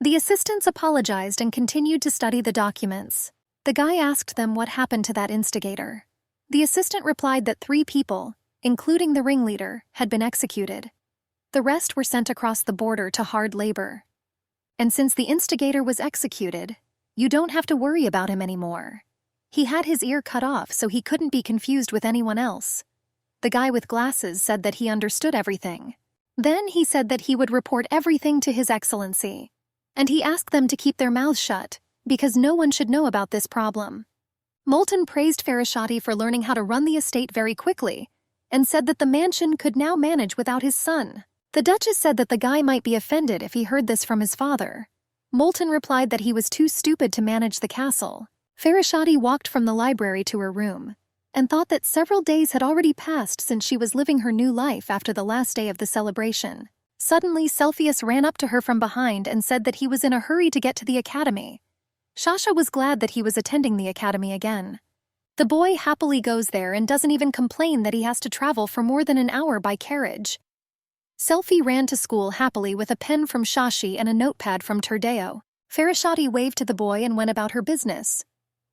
The assistants apologized and continued to study the documents. The guy asked them what happened to that instigator. The assistant replied that 3 people, including the ringleader, had been executed. The rest were sent across the border to hard labor. And since the instigator was executed, you don't have to worry about him anymore. He had his ear cut off so he couldn't be confused with anyone else. The guy with glasses said that he understood everything. Then he said that he would report everything to His Excellency. And he asked them to keep their mouths shut, because no one should know about this problem. Moulton praised Farashati for learning how to run the estate very quickly, and said that the mansion could now manage without his son. The Duchess said that the guy might be offended if he heard this from his father. Moulton replied that he was too stupid to manage the castle. Farashati walked from the library to her room, and thought that several days had already passed since she was living her new life after the last day of the celebration. Suddenly, Cepheus ran up to her from behind and said that he was in a hurry to get to the academy. Shasha was glad that he was attending the academy again. The boy happily goes there and doesn't even complain that he has to travel for more than an hour by carriage. Selfie ran to school happily with a pen from Shashi and a notepad from Turdeo. Farashati waved to the boy and went about her business.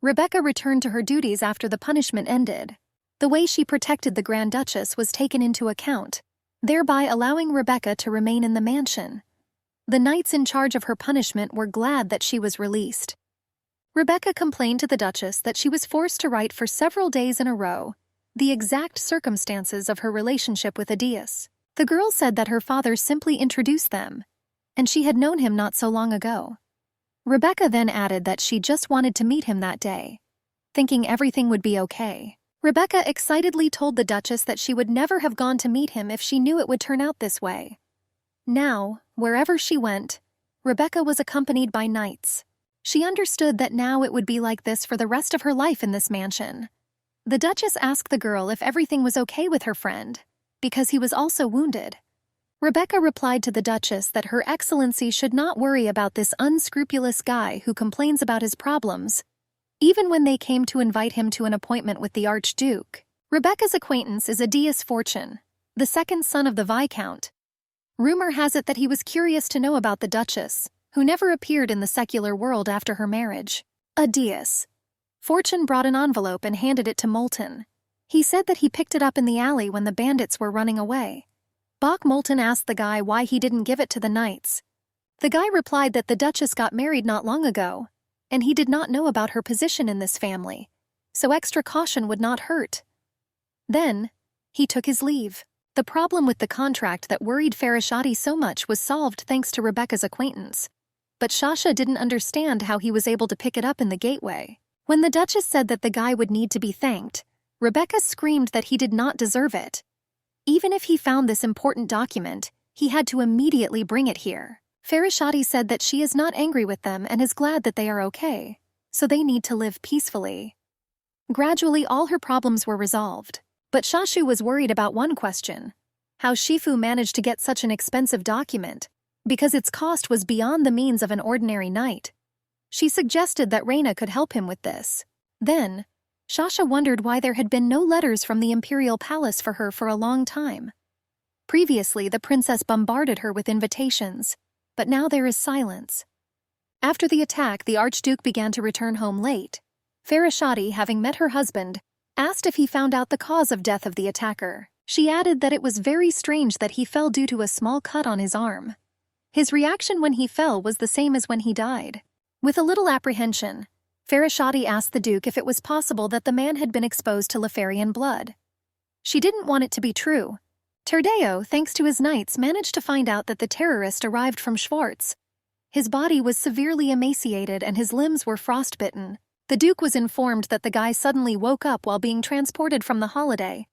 Rebecca returned to her duties after the punishment ended. The way she protected the Grand Duchess was taken into account, thereby allowing Rebecca to remain in the mansion. The knights in charge of her punishment were glad that she was released. Rebecca complained to the Duchess that she was forced to write for several days in a row the exact circumstances of her relationship with Aedeas. The girl said that her father simply introduced them, and she had known him not so long ago. Rebecca then added that she just wanted to meet him that day, thinking everything would be okay. Rebecca excitedly told the Duchess that she would never have gone to meet him if she knew it would turn out this way. Now, wherever she went, Rebecca was accompanied by knights. She understood that now it would be like this for the rest of her life in this mansion. The Duchess asked the girl if everything was okay with her friend, because he was also wounded. Rebecca replied to the Duchess that Her Excellency should not worry about this unscrupulous guy who complains about his problems, even when they came to invite him to an appointment with the Archduke. Rebecca's acquaintance is Aedeas Fortune, the second son of the Viscount. Rumor has it that he was curious to know about the Duchess, who never appeared in the secular world after her marriage. Aedeas. Fortune brought an envelope and handed it to Moulton. He said that he picked it up in the alley when the bandits were running away. Moulton asked the guy why he didn't give it to the knights. The guy replied that the Duchess got married not long ago, and he did not know about her position in this family, so extra caution would not hurt. Then, he took his leave. The problem with the contract that worried Farashati so much was solved thanks to Rebecca's acquaintance. But Shasha didn't understand how he was able to pick it up in the gateway. When the Duchess said that the guy would need to be thanked, Rebecca screamed that he did not deserve it. Even if he found this important document, he had to immediately bring it here. Farashati said that she is not angry with them and is glad that they are okay, so they need to live peacefully. Gradually, all her problems were resolved. But Shashu was worried about one question: how Shifu managed to get such an expensive document, because its cost was beyond the means of an ordinary knight. She suggested that Reina could help him with this. Then, Shasha wondered why there had been no letters from the Imperial Palace for her for a long time. Previously, the princess bombarded her with invitations, but now there is silence. After the attack, the Archduke began to return home late. Farashati, having met her husband, asked if he found out the cause of death of the attacker. She added that it was very strange that he fell due to a small cut on his arm. His reaction when he fell was the same as when he died. With a little apprehension, Farashati asked the Duke if it was possible that the man had been exposed to Lefarian blood. She didn't want it to be true. Turdeo, thanks to his knights, managed to find out that the terrorist arrived from Schwartz. His body was severely emaciated and his limbs were frostbitten. The Duke was informed that the guy suddenly woke up while being transported from the holiday,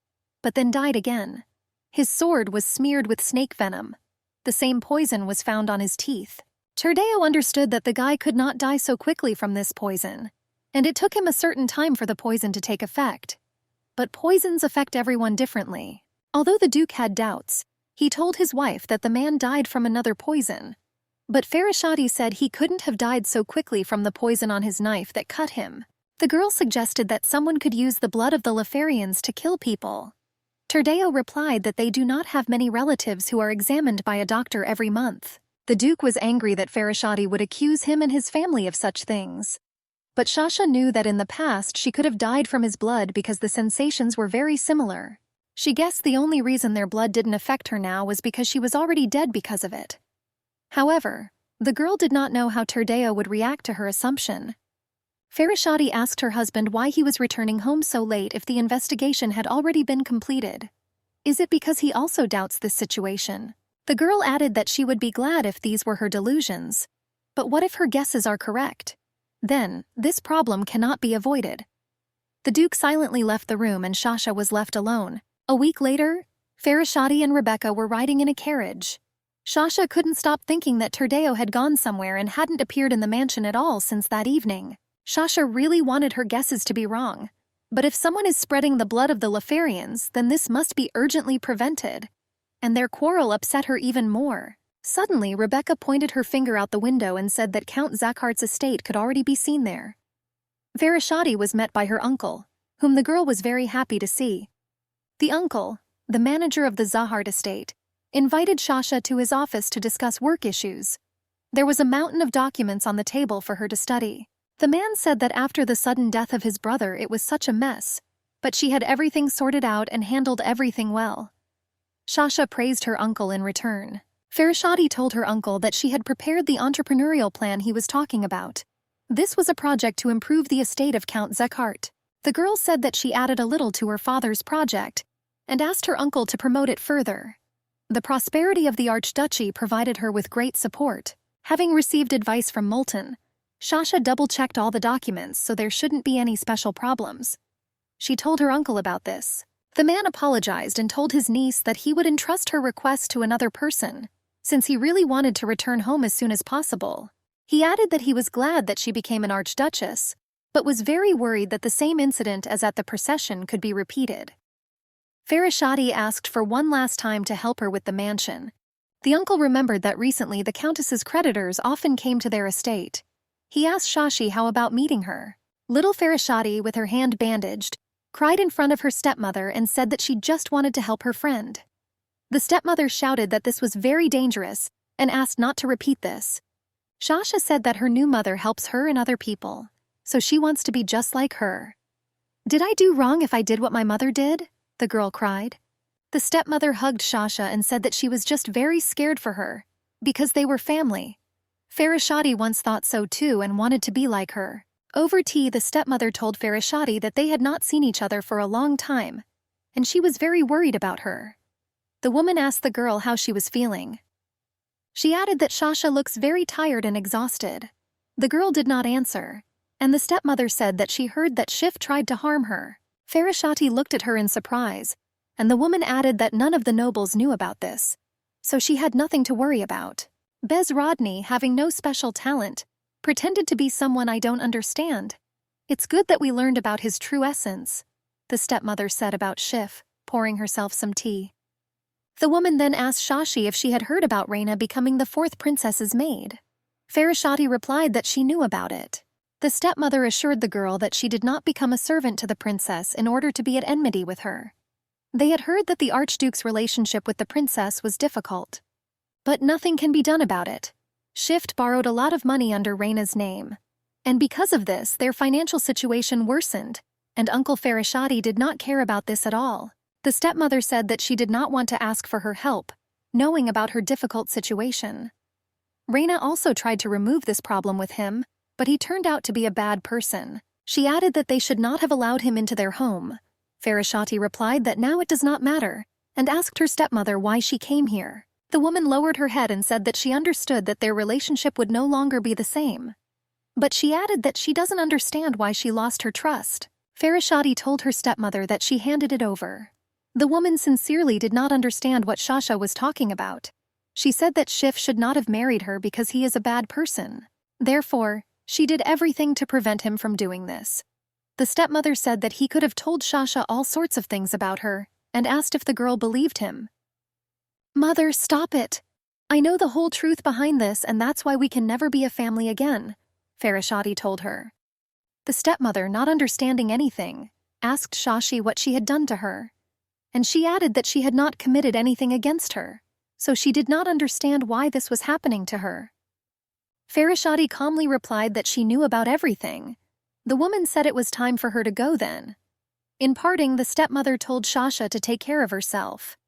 but then died again. His sword was smeared with snake venom. The same poison was found on his teeth. Turdeo understood that the guy could not die so quickly from this poison, and it took him a certain time for the poison to take effect. But poisons affect everyone differently. Although the Duke had doubts, he told his wife that the man died from another poison. But Farashati said he couldn't have died so quickly from the poison on his knife that cut him. The girl suggested that someone could use the blood of the Lefarians to kill people. Turdeo replied that they do not have many relatives who are examined by a doctor every month. The Duke was angry that Farashati would accuse him and his family of such things. But Shasha knew that in the past she could have died from his blood because the sensations were very similar. She guessed the only reason their blood didn't affect her now was because she was already dead because of it. However, the girl did not know how Turdeo would react to her assumption. Farashati asked her husband why he was returning home so late if the investigation had already been completed. Is it because he also doubts this situation? The girl added that she would be glad if these were her delusions. But what if her guesses are correct? Then, this problem cannot be avoided. The Duke silently left the room and Shasha was left alone. A week later, Farashati and Rebecca were riding in a carriage. Shasha couldn't stop thinking that Turdeo had gone somewhere and hadn't appeared in the mansion at all since that evening. Shasha really wanted her guesses to be wrong. But if someone is spreading the blood of the Lefarians, then this must be urgently prevented. and their quarrel upset her even more. Suddenly, Rebecca pointed her finger out the window and said that Count Zakart's estate could already be seen there. Vereshchati was met by her uncle, whom the girl was very happy to see. The uncle, the manager of the Zahart estate, invited Sasha to his office to discuss work issues. There was a mountain of documents on the table for her to study. The man said that after the sudden death of his brother it was such a mess, but she had everything sorted out and handled everything well. Sasha praised her uncle in return. Vereshchati told her uncle that she had prepared the entrepreneurial plan he was talking about. This was a project to improve the estate of Count Zekart. The girl said that she added a little to her father's project and asked her uncle to promote it further. The prosperity of the Archduchy provided her with great support. Having received advice from Moulton, Sasha double-checked all the documents so there shouldn't be any special problems. She told her uncle about this. The man apologized and told his niece that he would entrust her request to another person, since he really wanted to return home as soon as possible. He added that he was glad that she became an archduchess, but was very worried that the same incident as at the procession could be repeated. Vereshchati asked for one last time to help her with the mansion. The uncle remembered that recently the countess's creditors often came to their estate. He asked Shashi how about meeting her. Little Vereshchati, with her hand bandaged, cried in front of her stepmother and said that she just wanted to help her friend. The stepmother shouted that this was very dangerous and asked not to repeat this. Sasha said that her new mother helps her and other people, so she wants to be just like her. "Did I do wrong if I did what my mother did?" the girl cried. The stepmother hugged Sasha and said that she was just very scared for her, because they were family. Vereshchati once thought so too and wanted to be like her. Over tea, the stepmother told Vereshchati that they had not seen each other for a long time, and she was very worried about her. The woman asked the girl how she was feeling. She added that Sasha looks very tired and exhausted. The girl did not answer, and the stepmother said that she heard that Schiff tried to harm her. Vereshchati looked at her in surprise, and the woman added that none of the nobles knew about this, so she had nothing to worry about. Bezrodny, having no special talent, pretended to be someone I don't understand. "It's good that we learned about his true essence," the stepmother said about Schiff, pouring herself some tea. The woman then asked Shashi if she had heard about Reina becoming the fourth princess's maid. Vereshchati replied that she knew about it. The stepmother assured the girl that she did not become a servant to the princess in order to be at enmity with her. They had heard that the Archduke's relationship with the princess was difficult. But nothing can be done about it. Schiff borrowed a lot of money under Reina's name, and because of this, their financial situation worsened, and Uncle Vereshchati did not care about this at all. The stepmother said that she did not want to ask for her help, knowing about her difficult situation. Reina also tried to remove this problem with him, but he turned out to be a bad person. She added that they should not have allowed him into their home. Vereshchati replied that now it does not matter, and asked her stepmother why she came here. The woman lowered her head and said that she understood that their relationship would no longer be the same. But she added that she doesn't understand why she lost her trust. Vereshchati told her stepmother that she handed it over. The woman sincerely did not understand what Sasha was talking about. She said that Schiff should not have married her because he is a bad person. Therefore, she did everything to prevent him from doing this. The stepmother said that he could have told Sasha all sorts of things about her, and asked if the girl believed him. "Mother, stop it. I know the whole truth behind this, and that's why we can never be a family again," Vereshchati told her. The stepmother, not understanding anything, asked Shashi what she had done to her, and she added that she had not committed anything against her, so she did not understand why this was happening to her. Vereshchati calmly replied that she knew about everything. The woman said it was time for her to go then. In parting, the stepmother told Sasha to take care of herself.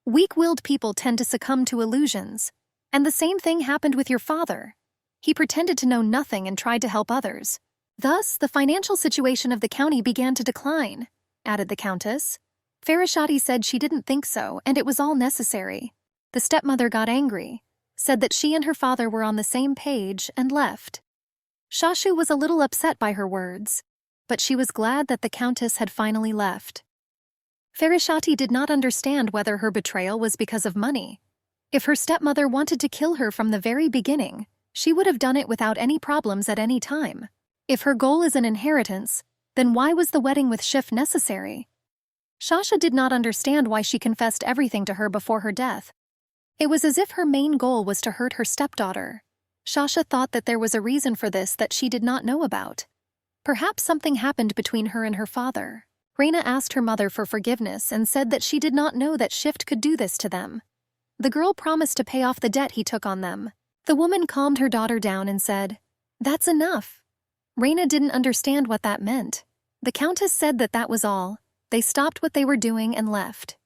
"Weak-willed people tend to succumb to illusions, and the same thing happened with your father. He pretended to know nothing and tried to help others. Thus, the financial situation of the county began to decline," added the countess. Vereshchati said she didn't think so, and it was all necessary. The stepmother got angry, said that she and her father were on the same page, and left. Shashu was a little upset by her words, but she was glad that the countess had finally left. Vereshchati did not understand whether her betrayal was because of money. If her stepmother wanted to kill her from the very beginning, she would have done it without any problems at any time. If her goal is an inheritance, then why was the wedding with Schiff necessary? Shasha did not understand why she confessed everything to her before her death. It was as if her main goal was to hurt her stepdaughter. Shasha thought that there was a reason for this that she did not know about. Perhaps something happened between her and her father. Reina asked her mother for forgiveness and said that she did not know that Shift could do this to them. The girl promised to pay off the debt he took on them. The woman calmed her daughter down and said, "That's enough." Reina didn't understand what that meant. The countess said that that was all. They stopped what they were doing and left.